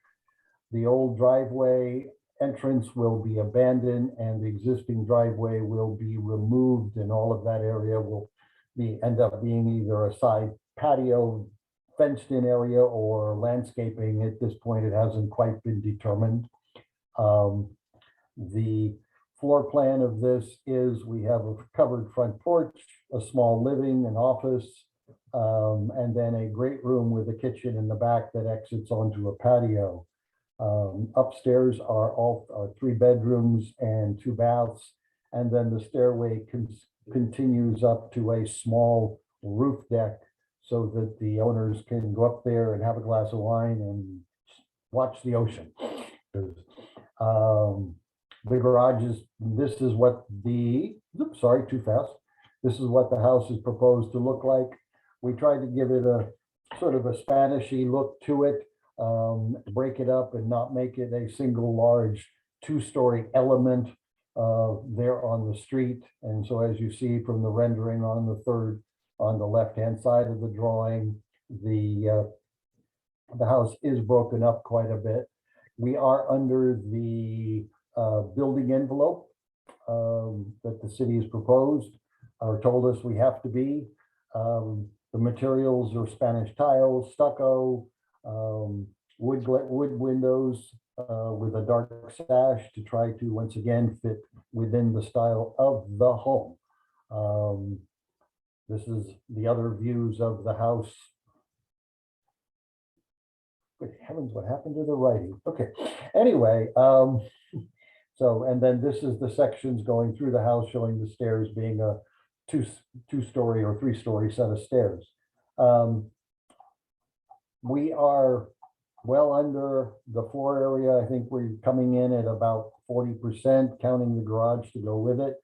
The old driveway entrance will be abandoned and the existing driveway will be removed, and all of that area will end up being either a side patio fenced in area or landscaping. At this point, it hasn't quite been determined. The floor plan of this is we have a covered front porch, a small living, an office, and then a great room with a kitchen in the back that exits onto a patio. Upstairs are 3 bedrooms and 2 baths, and then the stairway continues up to a small roof deck so that the owners can go up there and have a glass of wine and watch the ocean. The garage is, this is what the, oops, sorry, too fast. This is what the house is proposed to look like. We tried to give it a sort of a Spanish-y look to it, break it up and not make it a single large 2-story element there on the street. And so as you see from the rendering on the left-hand side of the drawing, the house is broken up quite a bit. We are under the building envelope that the city has proposed or told us we have to be. The materials are Spanish tiles, stucco, wood windows with a dark sash to try to once again fit within the style of the home. This is the other views of the house. Good heavens, what happened to the writing? Okay, anyway, so, and then this is the sections going through the house showing the stairs being a two-story or three-story set of stairs. We are well under the floor area. I think we're coming in at about 40%, counting the garage to go with it.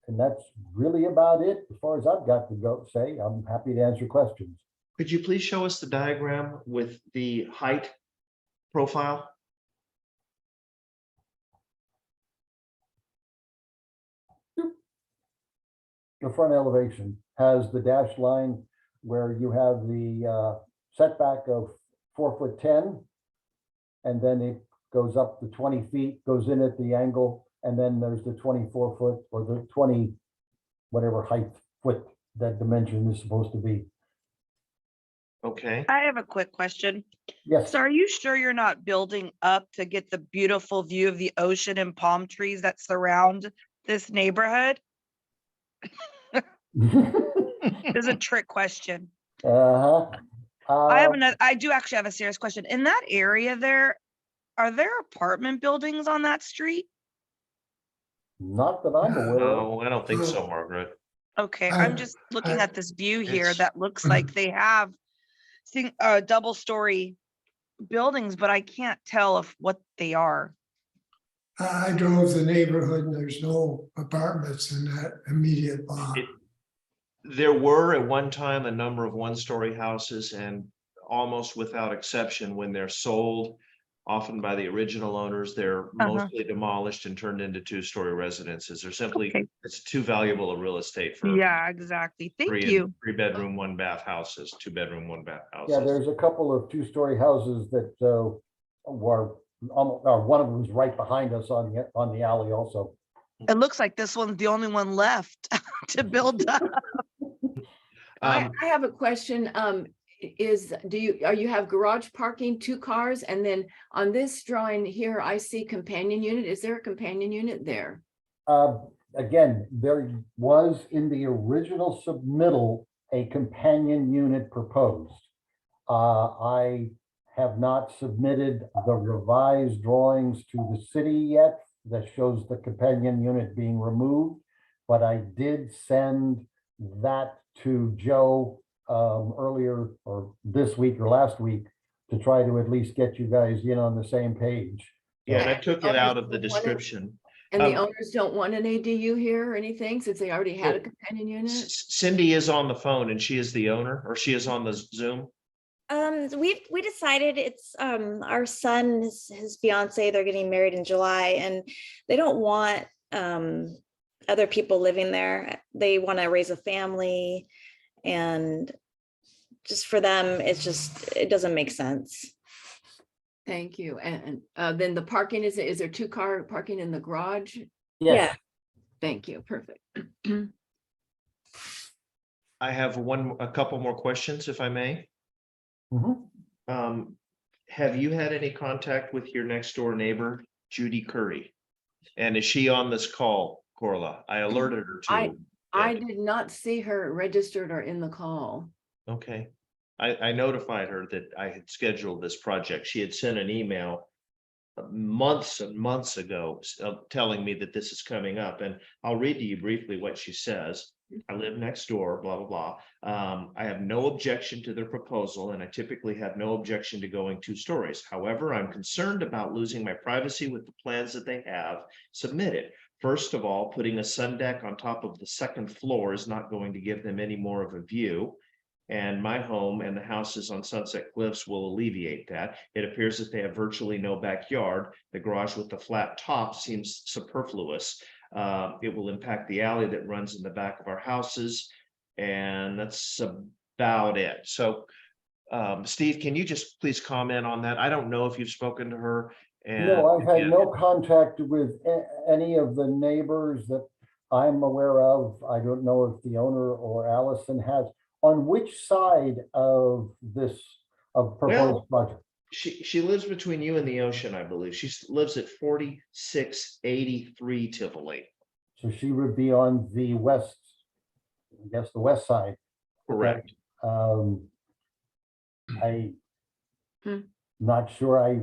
And that's really about it as far as I've got to go say. I'm happy to answer questions. Could you please show us the diagram with the height profile? The front elevation has the dashed line where you have the setback of 4'10", and then it goes up to 20 feet, goes in at the angle, and then there's the 24 foot or the 20 whatever height foot that dimension is supposed to be. Okay. I have a quick question. Yes. So are you sure you're not building up to get the beautiful view of the ocean and palm trees that surround this neighborhood? This is a trick question. I do actually have a serious question. In that area there, are there apartment buildings on that street? Not that I'm aware of. No, I don't think so, Margaret. Okay, I'm just looking at this view here It's- that looks like they have double-story buildings, but I can't tell if what they are. I drove the neighborhood and there's no apartments in that immediate block. There were at one time a number of one-story houses, and almost without exception, when they're sold, often by the original owners, they're mostly demolished and turned into two-story residences. They're simply, Okay. it's too valuable a real estate for Yeah, exactly. Thank you. 3-bedroom, 1-bath houses, 2-bedroom, 1-bath houses. Yeah, there's a couple of two-story houses that were almost, one of them was right behind us on the alley also. It looks like this one's the only one left to build up. I have a question. You have garage parking, 2 cars, and then on this drawing here, I see companion unit. Is there a companion unit there? Again, there was in the original submittal a companion unit proposed. I have not submitted the revised drawings to the city yet that shows the companion unit being removed, but I did send that to Joe earlier or this week or last week to try to at least get you guys in on the same page. Yeah, and I took it out of the description. And the owners don't want an ADU here or anything since they already had a companion unit? Cindy is on the phone and she is the owner, or she is on the Zoom. We decided it's our son, his fiance, they're getting married in July, and they don't want other people living there. They want to raise a family, and just for them, it doesn't make sense. Thank you. And then the parking, is there 2-car parking in the garage? Yes. Thank you. Perfect. I have a couple more questions, if I may. Mhm. Have you had any contact with your next door neighbor, Judy Curry? And is she on this call, Corla? I alerted her to. I did not see her registered or in the call. Okay. I notified her that I had scheduled this project. She had sent an email months and months ago telling me that this is coming up, and I'll read to you briefly what she says. I live next door, blah, blah, blah. I have no objection to their proposal, and I typically have no objection to going 2 stories. However, I'm concerned about losing my privacy with the plans that they have submitted. First of all, putting a sun deck on top of the 2nd floor is not going to give them any more of a view. And my home and the houses on Sunset Cliffs will alleviate that. It appears that they have virtually no backyard. The garage with the flat top seems superfluous. It will impact the alley that runs in the back of our houses. And that's about it. So, Steve, can you just please comment on that? I don't know if you've spoken to her. And No, I've had yeah, no contact with any of the neighbors that I'm aware of. I don't know if the owner or Allison has. On which side of this Well, proposed project? she lives between you and the ocean, I believe. She lives at 4683 Tivoli. So she would be on the west, I guess, the west side. Correct. I Hmm. not sure I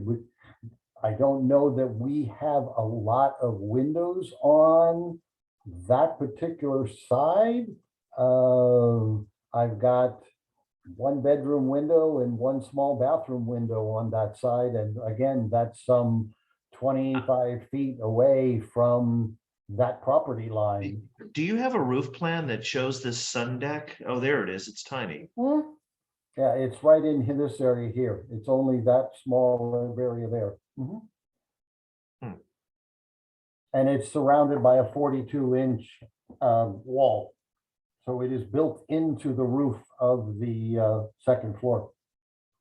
don't know that we have a lot of windows on that particular side. I've got one bedroom window and one small bathroom window on that side. And again, that's some 25 feet away from that property line. Do you have a roof plan that shows this sun deck? Oh, there it is. It's tiny. Yeah, it's right in this area here. It's only that small area there. Mhm. Hmm. And it's surrounded by a 42-inch wall. So it is built into the roof of the second floor.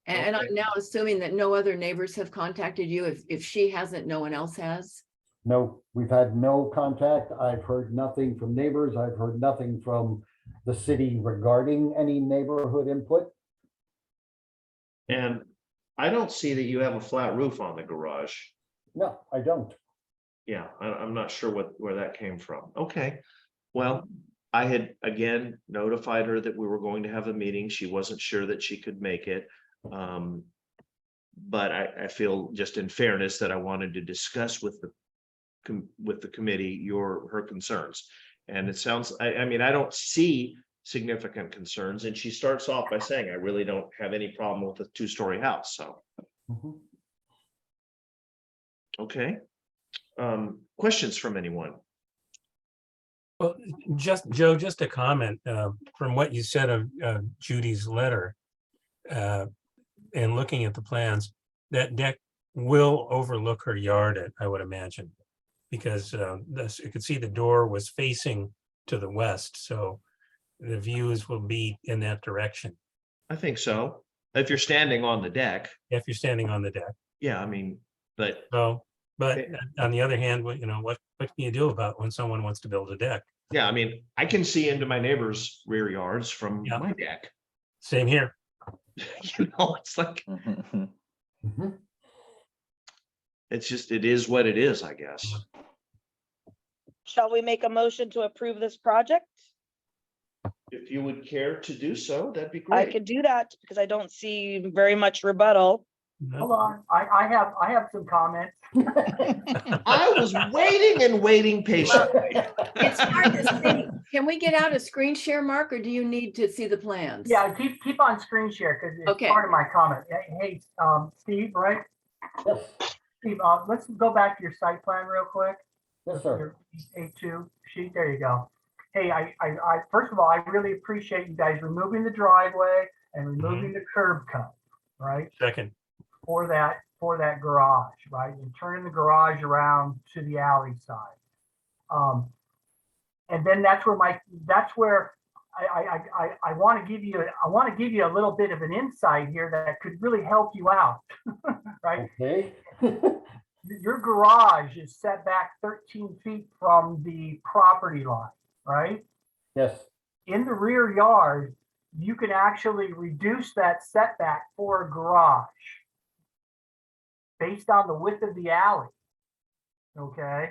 And I'm now assuming that no other neighbors have contacted you. If she hasn't, no one else has. No, we've had no contact. I've heard nothing from neighbors. I've heard nothing from the city regarding any neighborhood input. And I don't see that you have a flat roof on the garage. No, I don't. Yeah, I'm not sure where that came from. Okay. Well, I had again notified her that we were going to have a meeting. She wasn't sure that she could make it. But I feel just in fairness that I wanted to discuss with the committee her concerns. And it sounds, I mean, I don't see significant concerns. And she starts off by saying, I really don't have any problem with a 2-story house. So, okay. Questions from anyone? Well, Joe, just a comment from what you said of Judy's letter and looking at the plans, that deck will overlook her yard, I would imagine, because you could see the door was facing to the west, so the views will be in that direction. I think so. If you're standing on the deck. If you're standing on the deck. Yeah, I mean, but. So, but on the other hand, what can you do about when someone wants to build a deck? Yeah, I mean, I can see into my neighbor's rear yards from my deck. Same here. It's like, it's just, it is what it is, I guess. Shall we make a motion to approve this project? If you would care to do so, that'd be I great. could do that because I don't see very much rebuttal. Hold on, I have some comments. I was waiting and waiting patiently. It's hard to see. Can we get out a screen share, Mark, or do you need to see the plans? Yeah, keep on screen share because it's Okay. part of my comment. Hey, Steve, right? Yes, Steve, let's go back to your site plan real quick. yes, sir. Your A2 sheet, there you go. Hey, I first of all, I really appreciate you guys removing the driveway and removing the curb cut, right? Second. For that garage, right? And turning the garage around to the alley side. And then that's where I want to give you a little bit of an insight here that could really help you out, right? Okay. Your garage is set back 13 feet from the property line, right? Yes, In the rear yard, you can actually reduce that setback for a garage based on the width of the alley. Okay.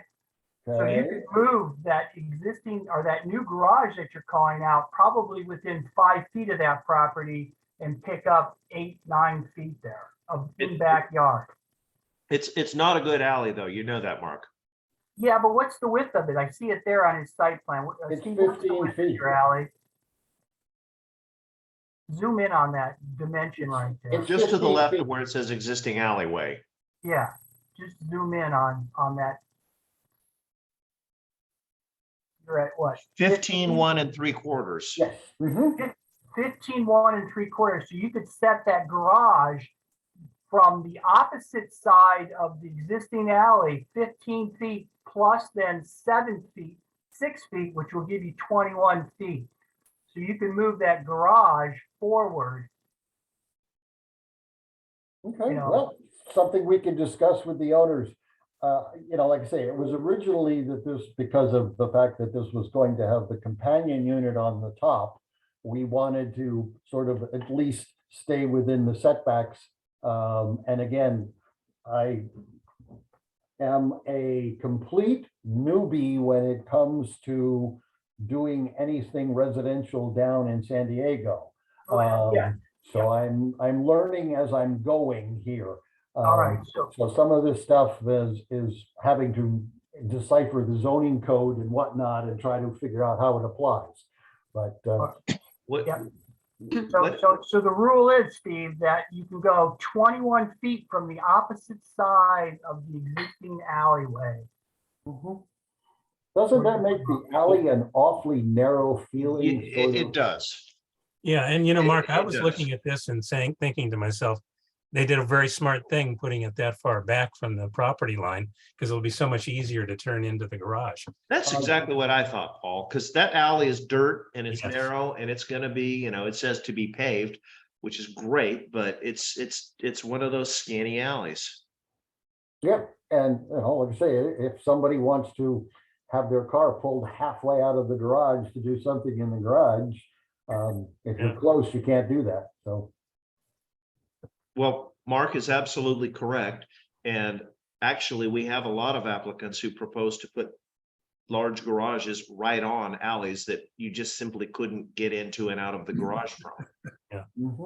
So you okay, could move that existing or that new garage that you're calling out probably within 5 feet of that property and pick up 8-9 feet there of in backyard. It's not a good alley though. You know that, Mark. Yeah, but what's the width of it? I see it there on his site plan. It's Steve, what's the 15 width of feet. your alley? Zoom in on that dimension right there. It's Just to the 15 left feet. of where it says existing alleyway. Yeah, just zoom in on that. You're at what? 15, 1 3/4. yes. 15, 1 3/4. So you could set that garage from the opposite side of the existing alley, 15 feet plus then 7 feet, 6 feet, which will give you 21 feet. So you can move that garage forward. Okay, know. well, something we can discuss with the owners. Like I say, it was originally that this, because of the fact that this was going to have the companion unit on the top, we wanted to sort of at least stay within the setbacks. And again, I am a complete newbie when it comes to doing anything residential down in San Diego. Yeah. So I'm learning as I'm going here. All right, So some of this stuff is having to decipher the zoning code and whatnot and try to figure out how it applies. But What, Yeah. what- So the rule is, Steve, that you can go 21 feet from the opposite side of the existing alleyway. doesn't that make the alley an awfully narrow feeling? it does. Yeah, and Mark, I it was does. looking at this and thinking to myself, they did a very smart thing putting it that far back from the property line, because it'll be so much easier to turn into the garage. That's exactly what I thought, Paul, because that alley is dirt and it's Yes. narrow and it's gonna be, it says to be paved, which is great, but it's one of those skinny alleys. Yeah, and like I say, if somebody wants to have their car pulled halfway out of the garage to do something in the garage, if you're Yeah. close, you can't do that. So Well, Mark is absolutely correct. And actually, we have a lot of applicants who propose to put large garages right on alleys that you just simply couldn't get into and out of the garage from.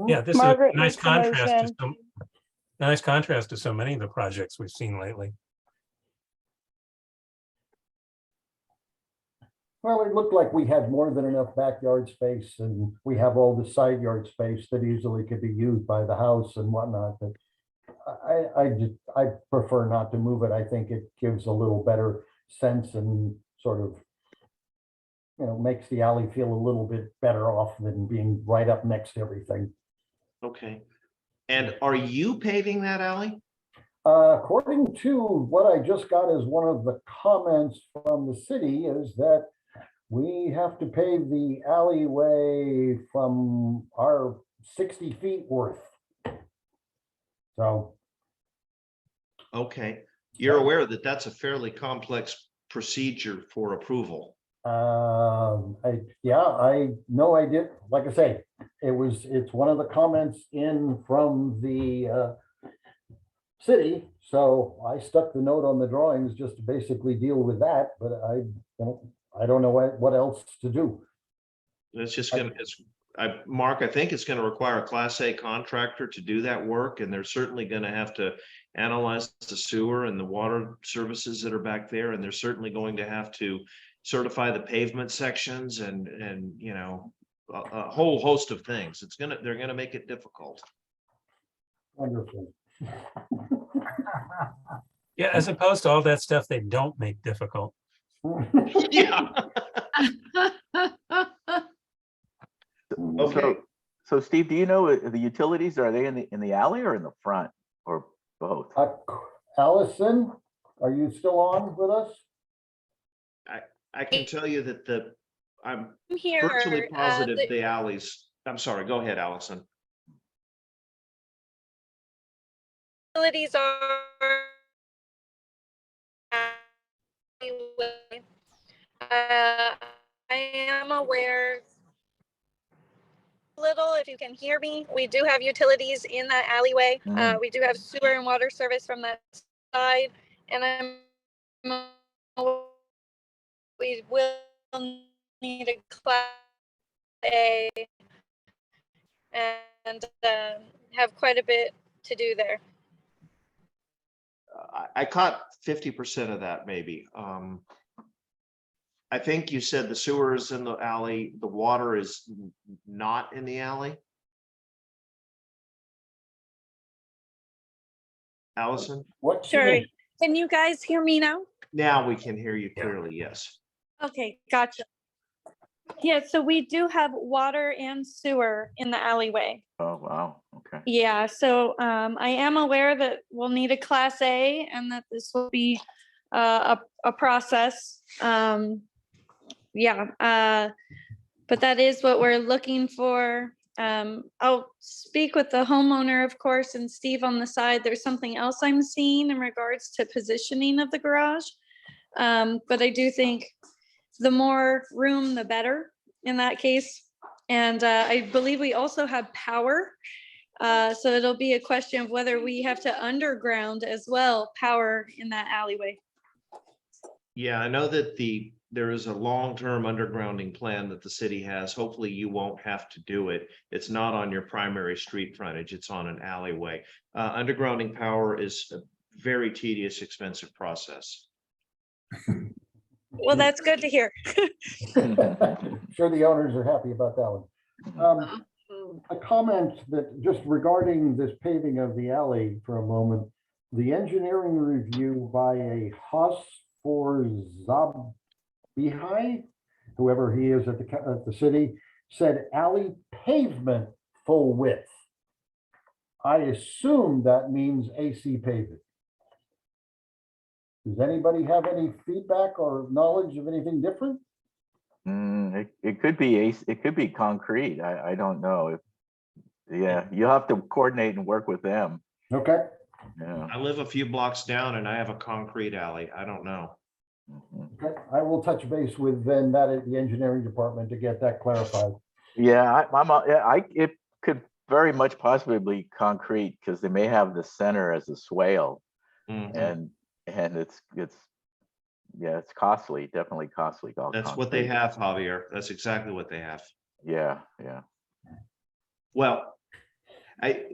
Yeah, this Margaret is a nice makes a contrast to motion. nice contrast to so many of the projects we've seen lately. Well, it looked like we had more than enough backyard space, and we have all the side yard space that easily could be used by the house and whatnot. But I prefer not to move it. I think it gives a little better sense and sort of, makes the alley feel a little bit better off than being right up next to everything. Okay. And are you paving that alley? According to what I just got as one of the comments from the city is that we have to pave the alleyway from our 60 feet worth. So, Okay. You're aware that that's a fairly complex procedure for approval. I know I did, like I say, it's one of the comments in from the city. So I stuck the note on the drawings just to basically deal with that, but I don't know what else to do. It's just gonna, Mark, I think it's gonna require a Class A contractor to do that work, and they're certainly gonna have to analyze the sewer and the water services that are back there, and they're certainly going to have to certify the pavement sections and a whole host of things. They're gonna make it difficult. Wonderful. Yeah, as opposed to all that stuff they don't make difficult. Yeah. Okay. So Steve, do you know the utilities, are they in the alley or in the front or both? Allison, are you still on with us? I can tell you that I'm I'm here. virtually positive the- the alleys. I'm sorry, go ahead, Allison. Utilities are I am aware little, if you can hear me, we do have utilities in that alleyway. We do have sewer and water service from that side, and we will need a Class A and have quite a bit to do there. I caught 50% of that, maybe. I think you said the sewer is in the alley, the water is not in the alley. Allison, What? Sure. Can you guys hear me now? now we can hear you clearly, yes. Okay, gotcha. Yeah, so we do have water and sewer in the alleyway. Oh, wow, okay. Yeah, so I am aware that we'll need a Class A and that this will be a process. But that is what we're looking for. I'll speak with the homeowner, of course, and Steve on the side. There's something else I'm seeing in regards to positioning of the garage. But I do think the more room, the better in that case. And I believe we also have power. So it'll be a question of whether we have to underground as well, power in that alleyway. Yeah, I know that there is a long-term undergrounding plan that the city has. Hopefully you won't have to do it. It's not on your primary street frontage, it's on an alleyway. Undergrounding power is a very tedious, expensive process. Well, that's good to hear. Sure the owners are happy about that one. A comment that just regarding this paving of the alley for a moment, the engineering review by a Haas for Zabihai, whoever he is at the city, said alley pavement full width. I assume that means AC paving. Does anybody have any feedback or knowledge of anything different? It could be it could be concrete. I don't know. Yeah, you'll have to coordinate and work with them. Okay. Yeah. I live a few blocks down and I have a concrete alley. I don't know. Okay, I will touch base with then that at the engineering department to get that clarified. Yeah, it could very much possibly be concrete because they may have the center as a swale, and it's costly, definitely costly. That's what they have, Javier. That's exactly what they have. Yeah. Well,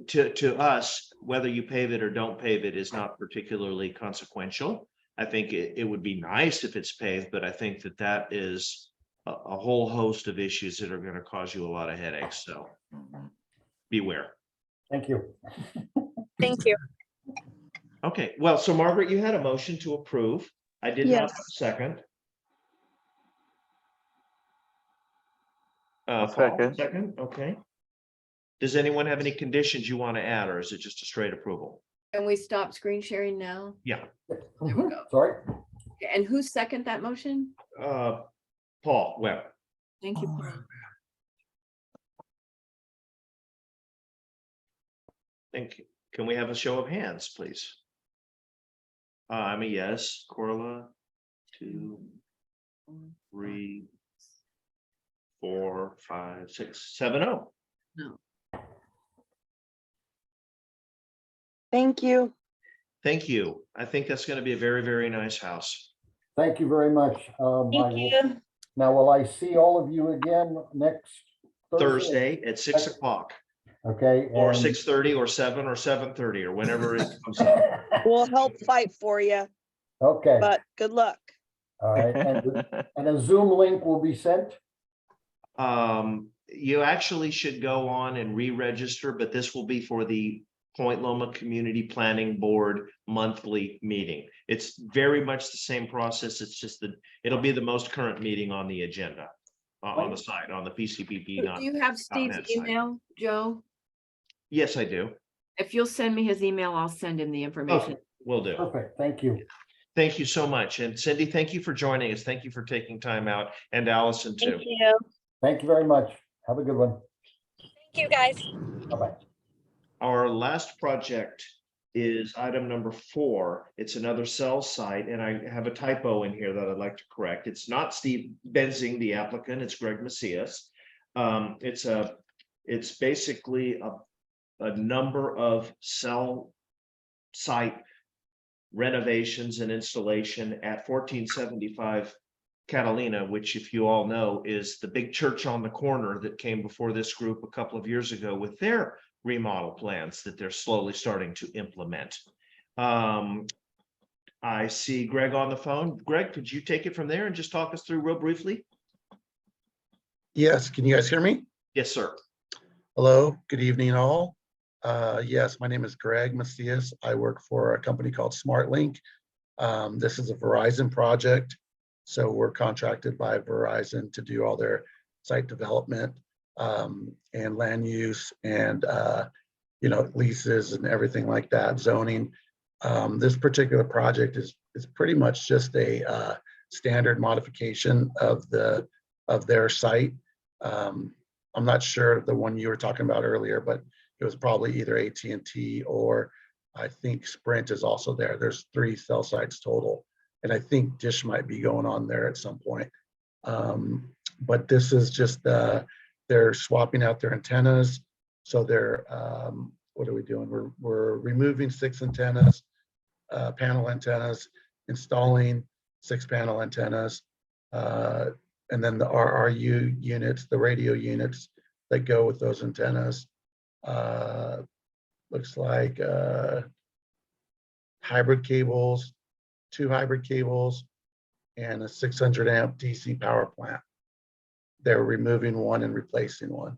to us, whether you pave it or don't pave it is not particularly consequential. I think it would be nice if it's paved, but I think that is a whole host of issues that are going to cause you a lot of headaches. So beware. Thank you. Thank you. Okay, well, so Margaret, you had a motion to approve. I did not have a second. Paul, second, okay. Does anyone have any conditions you want to add, or is it just a straight approval? Can we stop screen sharing now? Yeah. There we go. Sorry. And who seconded that motion? Paul Webb. Thank you, Paul. Thank you. Can we have a show of hands, please? I'm a yes. Corla, 2, 3, 4, 5, 6, 7, 0. No. Thank you. Thank you. I think that's going to be a very, very nice house. Thank you very much. Thank you. Now, will I see all of you again next Thursday at 6 o'clock. Okay. Or and- 6:30 or 7 or 7:30 or whenever it comes up. We'll help fight for you, Okay, but good luck. all right. And a Zoom link will be sent? You actually should go on and re-register, but this will be for the Point Loma Community Planning Board monthly meeting. It's very much the same process. It's just that it'll be the most current meeting on the agenda, on the site, on the PCPB. Do you have Steve's .net site. email, Joe? Yes, I do. If you'll send me his email, I'll send him the information. Okay, will do. Perfect, thank you. Thank you so much. And Cindy, thank you for joining us. Thank you for taking time out, and Allison too. Thank you. Thank you very much. Have a good one. Thank you, guys. Bye-bye. Our last project is item number 4. It's another cell site, and I have a typo in here that I'd like to correct. It's not Steve Benzing, the applicant, it's Greg Macias. It's basically a number of cell site renovations and installation at 1475 Catalina, which, if you all know, is the big church on the corner that came before this group a couple of years ago with their remodel plans that they're slowly starting to implement. I see Greg on the phone. Greg, could you take it from there and just talk us through real briefly? Yes, can you guys hear me? Yes, sir. Hello, good evening all. Yes, my name is Greg Macias. I work for a company called SmartLink. This is a Verizon project. So we're contracted by Verizon to do all their site development and land use and leases and everything like that, zoning. This particular project is pretty much just a standard modification of their site. I'm not sure the one you were talking about earlier, but it was probably either AT&T or I think Sprint is also there. There's 3 cell sites total. And I think Dish might be going on there at some point. But this is just, they're swapping out their antennas. So they're, what are we doing? We're removing 6 antennas, panel antennas, installing 6 panel antennas. And then the RRU units, the radio units that go with those antennas. Looks like hybrid cables, 2 hybrid cables, and a 600 amp DC power plant. They're removing one and replacing one.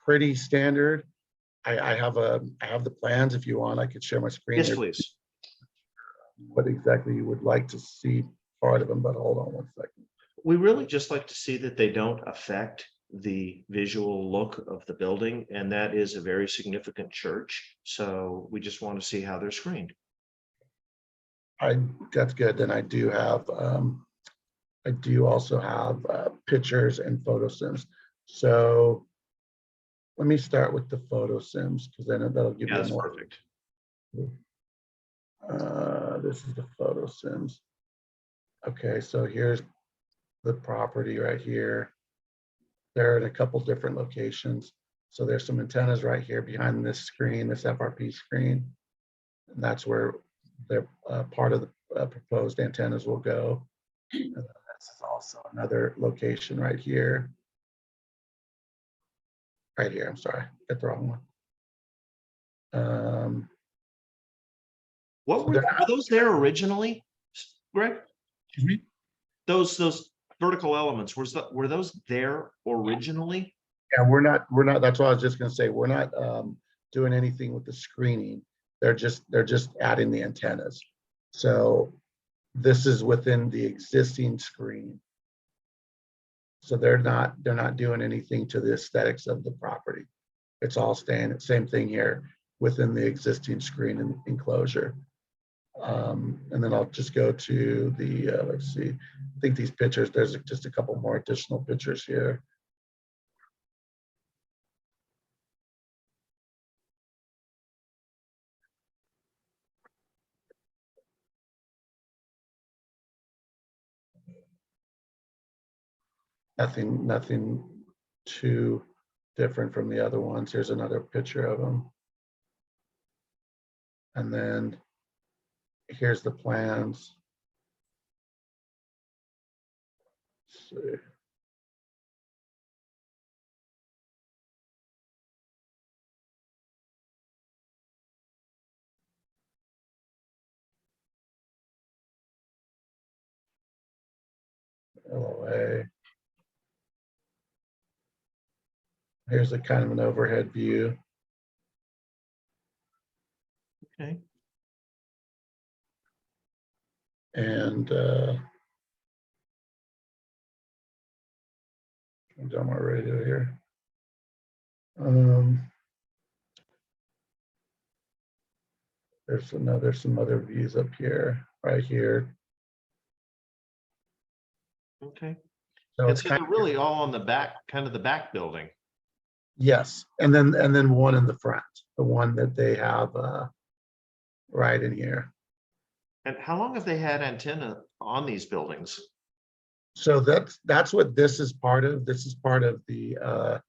Pretty standard. I have the plans if you want. I could share my screen. Yes, there. please. What exactly you would like to see part of them, but hold on one second. We really just like to see that they don't affect the visual look of the building, and that is a very significant church. So we just want to see how they're screened. That's good. Then I do also have pictures and photo sims. So let me start with the photo sims because then that'll give Yeah, you that's more. perfect. This is the photo sims. Okay, so here's the property right here. They're in a couple different locations. So there's some antennas right here behind this screen, this FRP screen. And that's where they're part of the proposed antennas will go. And then this is also another location right here. Right here, I'm sorry, got the wrong one. What were those there originally, Greg? Excuse me? Those vertical elements, were those there originally? Yeah, we're not, that's what I was just gonna say. We're not doing anything with the screening. They're just adding the antennas. So this is within the existing screen. So they're not doing anything to the aesthetics of the property. It's all staying, same thing here within the existing screen and enclosure. And then I'll just go to the, let's see, I think these pictures, there's just a couple more additional pictures here. Nothing too different from the other ones. Here's another picture of them. And then here's the plans. Let's see. LOA. Here's a kind of an overhead view. Okay. And I'm done my radio here. There's some other views up here, right here. Okay. So And it's so kind they're really all on the back, kind of the back building. yes, and then one in the front, the one that they have right in here. And how long have they had antenna on these buildings? So that's what this is part of. This is part of the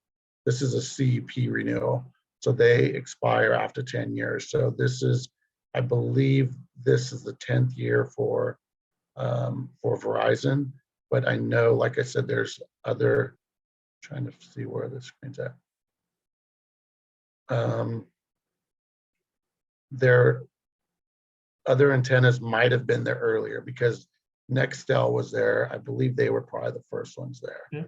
this is a CUP renewal. So they expire after 10 years. So this is, I believe this is the 10th year for Verizon. But I know, like I said, there's other, trying to see where the screen's at. Their other antennas might have been there earlier because Nextel was there. I believe they were probably the first ones there. Yeah.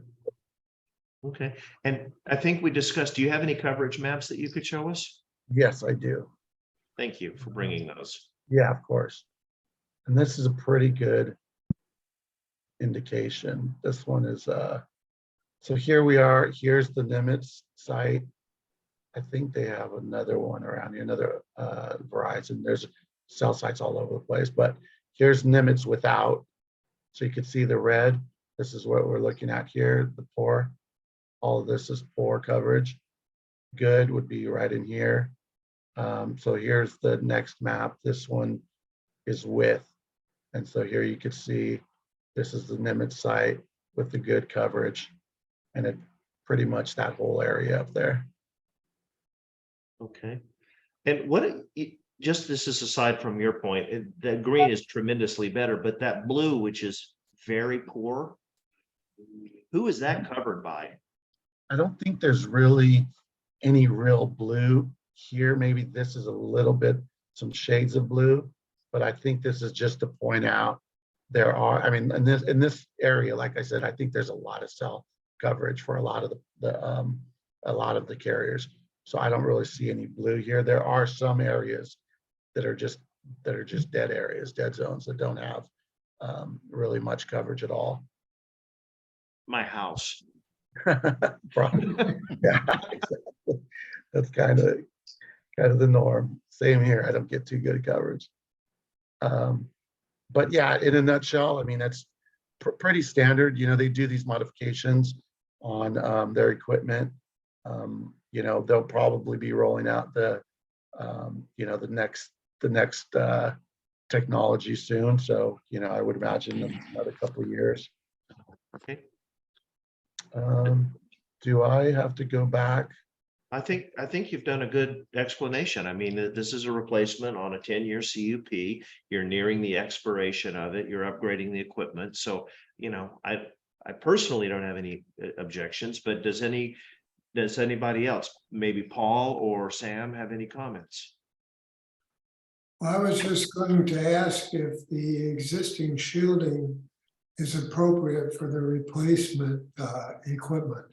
Okay. And I think we discussed, do you have any coverage maps that you could show us? Yes, I do. Thank you for bringing those. Yeah, of course. And this is a pretty good indication. This one is, so here we are. Here's the Nimitz site. I think they have another one around here, another Verizon. There's cell sites all over the place, but here's Nimitz without. So you can see the red. This is what we're looking at here, the poor. All of this is poor coverage. Good would be right in here. So here's the next map. This one is width. And so here you can see, this is the Nimitz site with the good coverage. And it pretty much that whole area up there. Okay. And just this is aside from your point, the green is tremendously better, but that blue, which is very poor, who is that covered by? I don't think there's really any real blue here. Maybe this is a little bit, some shades of blue, but I think this is just to point out there are, I mean, in this area, like I said, I think there's a lot of cell coverage for a lot of the carriers. So I don't really see any blue here. There are some areas that are just dead areas, dead zones that don't have really much coverage at all. My house. Probably. Yeah, exactly. That's kind of the norm. Same here. I don't get too good coverage. But yeah, in a nutshell, I mean, that's pretty standard. You know, they do these modifications on their equipment. You know, they'll probably be rolling out the next technology soon. So, you know, I would imagine in another couple of years. Okay. Do I have to go back? I think you've done a good explanation. I mean, this is a replacement on a 10-year CUP. You're nearing the expiration of it. You're upgrading the equipment. So, you know, I personally don't have any objections, but does anybody else, maybe Paul or Sam, have any comments? I was just going to ask if the existing shielding is appropriate for the replacement equipment.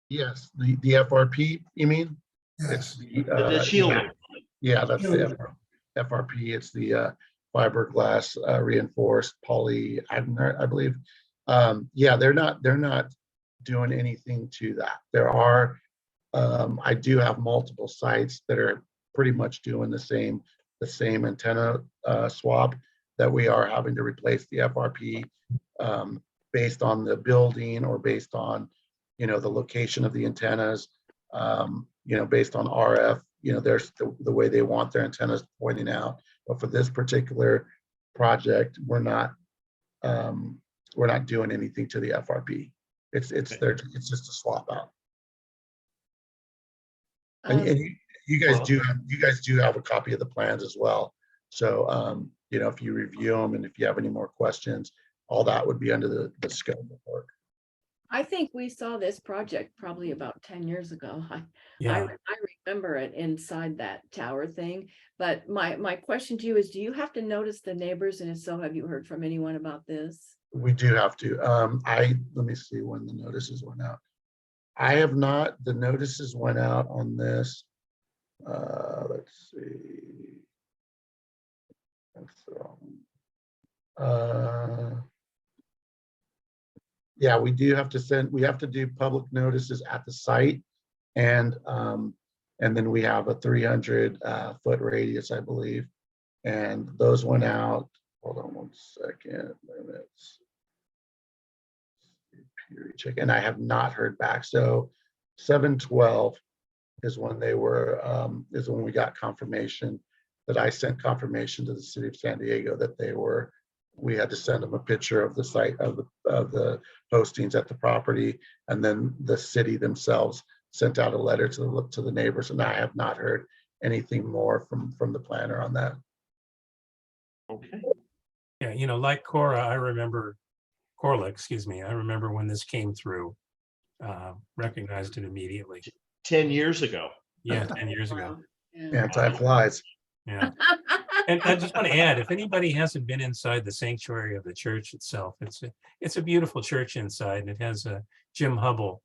Yes, the FRP, you mean? Yes. The shielding. Yeah, that's the FRP. It's the fiberglass reinforced polyadenate, I believe. Yeah, they're not doing anything to that. There are, I do have multiple sites that are pretty much doing the same antenna swap, that we are having to replace the FRP based on the building or based on, you know, the location of the antennas, you know, based on RF, you know, there's the way they want their antennas pointing out. But for this particular project, we're not doing anything to the FRP. It's just a swap out. And you guys do have a copy of the plans as well. So you know, if you review them and if you have any more questions, all that would be under the scope of work. I think we saw this project probably about 10 years ago. I remember it inside that tower thing. But my question to you is, do you have to notice the neighbors? And if so, have you heard from anyone about this? We do have to. Let me see when the notices went out. I have not. The notices went out on this. Let's see. Yeah, we do have to we have to do public notices at the site, and then we have a 300 foot radius, I believe, and those went out. Hold on one second. Limits. Check, and I have not heard back. So 7/12 is when they were is when we got confirmation, that I sent confirmation to the city of San Diego that they were. We had to send them a picture of the site of the postings at the property, and then the city themselves sent out a letter to the neighbors, and I have not heard anything more from the planner on that. Okay. Yeah, you know, like Corla, excuse me. I remember when this came through, recognized it immediately. 10 years ago. Yeah, 10 years ago. Yeah. Time flies. Yeah. And I just want to add, if anybody hasn't been inside the sanctuary of the church itself, it's a beautiful church inside, and it has a Jim Hubble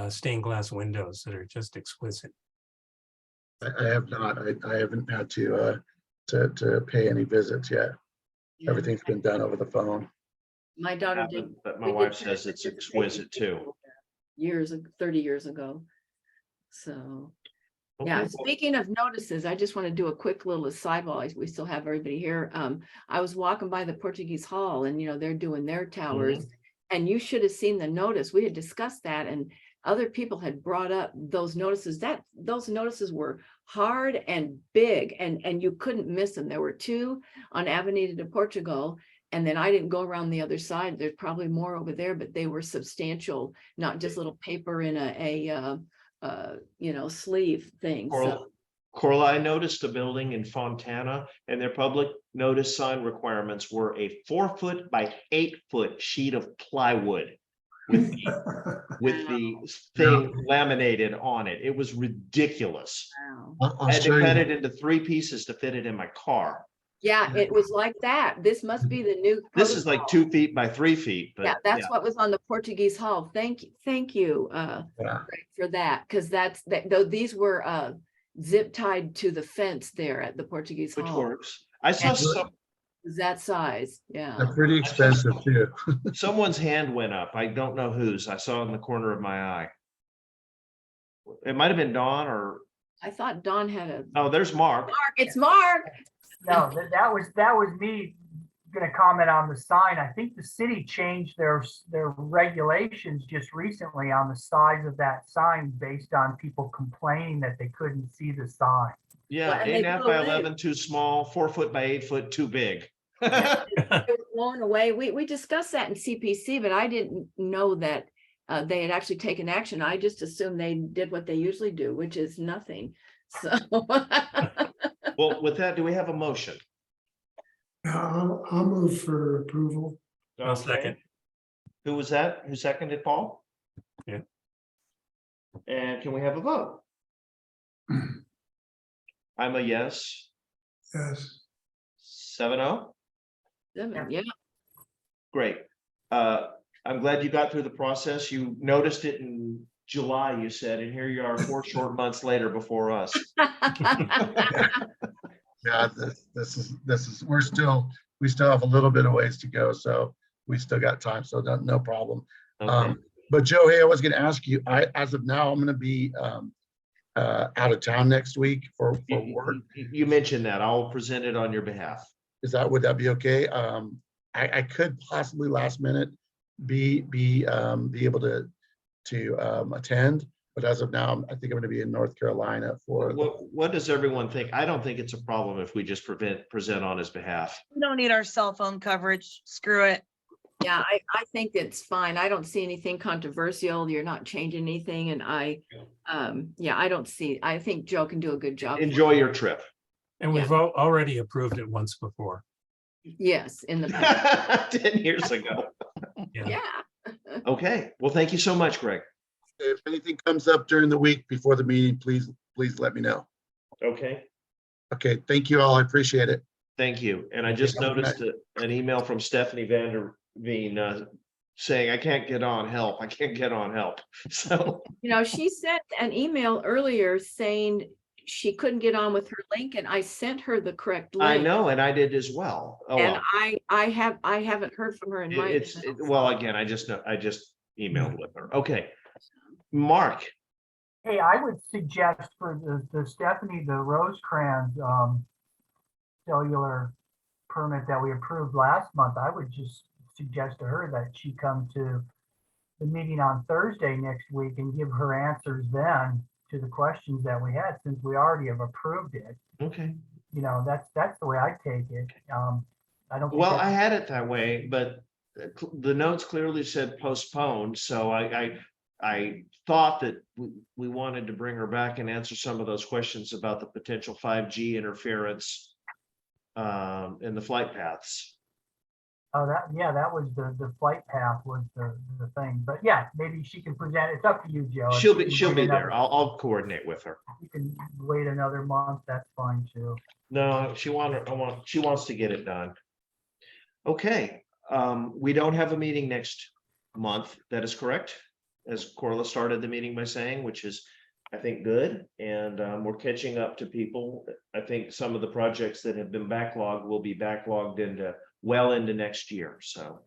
stained glass windows that are just exquisite. I have not. I haven't had to pay any visits yet. Yeah. Everything's been done over the phone. My daughter did. But my we did wife says it's participation exquisite too. 30 years ago. So, yeah, Okay. speaking of notices, I just want to do a quick little aside while we still have everybody here. I was walking by the Portuguese Hall, and you know, they're doing their towers. And you should have seen the notice. We had discussed that and other people had brought up those notices, that those notices were hard and big and you couldn't miss them. There were 2 on Avenida de Portugal. And then I didn't go around the other side. There's probably more over there, but they were substantial, not just little paper in a sleeve thing. So Corla, I noticed a building in Fontana and their public notice sign requirements were a 4-foot by 8-foot sheet of plywood with the thing laminated on it. It was ridiculous. wow. I had to cut it into 3 pieces to fit it in my car. Yeah, it was like that. This must be the new. This is like 2 feet by 3 feet, but Yeah, that's what was on the Portuguese Hall. Thank you, Yeah. Greg, for that, because though these were zip tied to the fence there at the Portuguese which Hall. works. I saw And it was that size, yeah. They're pretty expensive too. someone's hand went up. I don't know whose. I saw it in the corner of my eye. It might have been Dawn or, I thought Don had a, oh, there's Mark. Mark, it's Mark. No, that was me gonna comment on the sign. I think the city changed their regulations just recently on the size of that sign based on people complaining that they couldn't see the sign. Yeah, Well, and they 8.5 by blew it. 11, too small, 4 foot by 8 foot, too big. It was blown away. We discussed that in CPC, but I didn't know that they had actually taken action. I just assumed they did what they usually do, which is nothing. So. Well, with that, do we have a motion? I'll move for approval. I'll second. Who was that? Who seconded, Paul? Yeah. And can we have a vote? I'm a yes. Yes. 7-0. Yeah, Great. I'm glad you got through the process. You noticed it in July, you said, and here you are 4 short months later before us. Yeah, this is, we still have a little bit of ways to go, so we still got time, so no problem. Okay. But Joe, hey, I was gonna ask you, as of now, I'm gonna be out of town next week for work. You mentioned that. I'll present it on your behalf. Would that be okay? I could possibly last minute be able to attend, but as of now, I think I'm gonna be in North Carolina for. What does everyone think? I don't think it's a problem if we just present on his behalf. We don't need our cell phone coverage. Screw it. yeah, I think it's fine. I don't see anything controversial. You're not changing anything. And I think Joe can do a good job. Enjoy your trip. And we've already approved it once before. Yes, in the past. 10 years ago. Yeah. Okay. Well, thank you so much, Greg. If anything comes up during the week before the meeting, please let me know. Okay. Okay, thank you all. I appreciate it. Thank you. And I just noticed an email from Stephanie Vanderveen saying, I can't get on, help. I can't get on, help. So. She sent an email earlier saying she couldn't get on with her link and I sent her the correct link. I know, and I did as well. Oh, And well. I haven't heard from her in my. Well, again, I just emailed with her. Okay. Mark. Hey, I would suggest for the Stephanie, the Rosecrans cellular permit that we approved last month, I would just suggest to her that she come to the meeting on Thursday next week and give her answers then to the questions that we had, since we already have approved it. Okay. That's the way I take it. I don't. Well, I had it that way, but the notes clearly said postponed, so I thought that we wanted to bring her back and answer some of those questions about the potential 5G interference in the flight paths. Oh, that was the flight path was the thing, but yeah, maybe she can present. It's up to you, Joe. She'll be there. I'll coordinate with her. You can wait another month. That's fine too. No, she wants to get it done. Okay, we don't have a meeting next month. That is correct. As Corla started the meeting by saying, which is, I think, good. And we're catching up to people. I think some of the projects that have been backlogged will be backlogged into next year. So,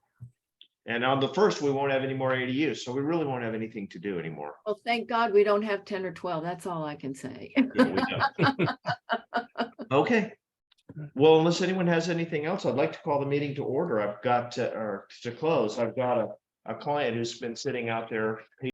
and on the 1st, we won't have any more ADUs. So we really won't have anything to do anymore. Well, thank God we don't have 10 or 12. That's all I can say. Yeah, we don't. Okay. Well, unless anyone has anything else, I'd like to call the meeting to order. I've got to close. I've got a client who's been sitting out there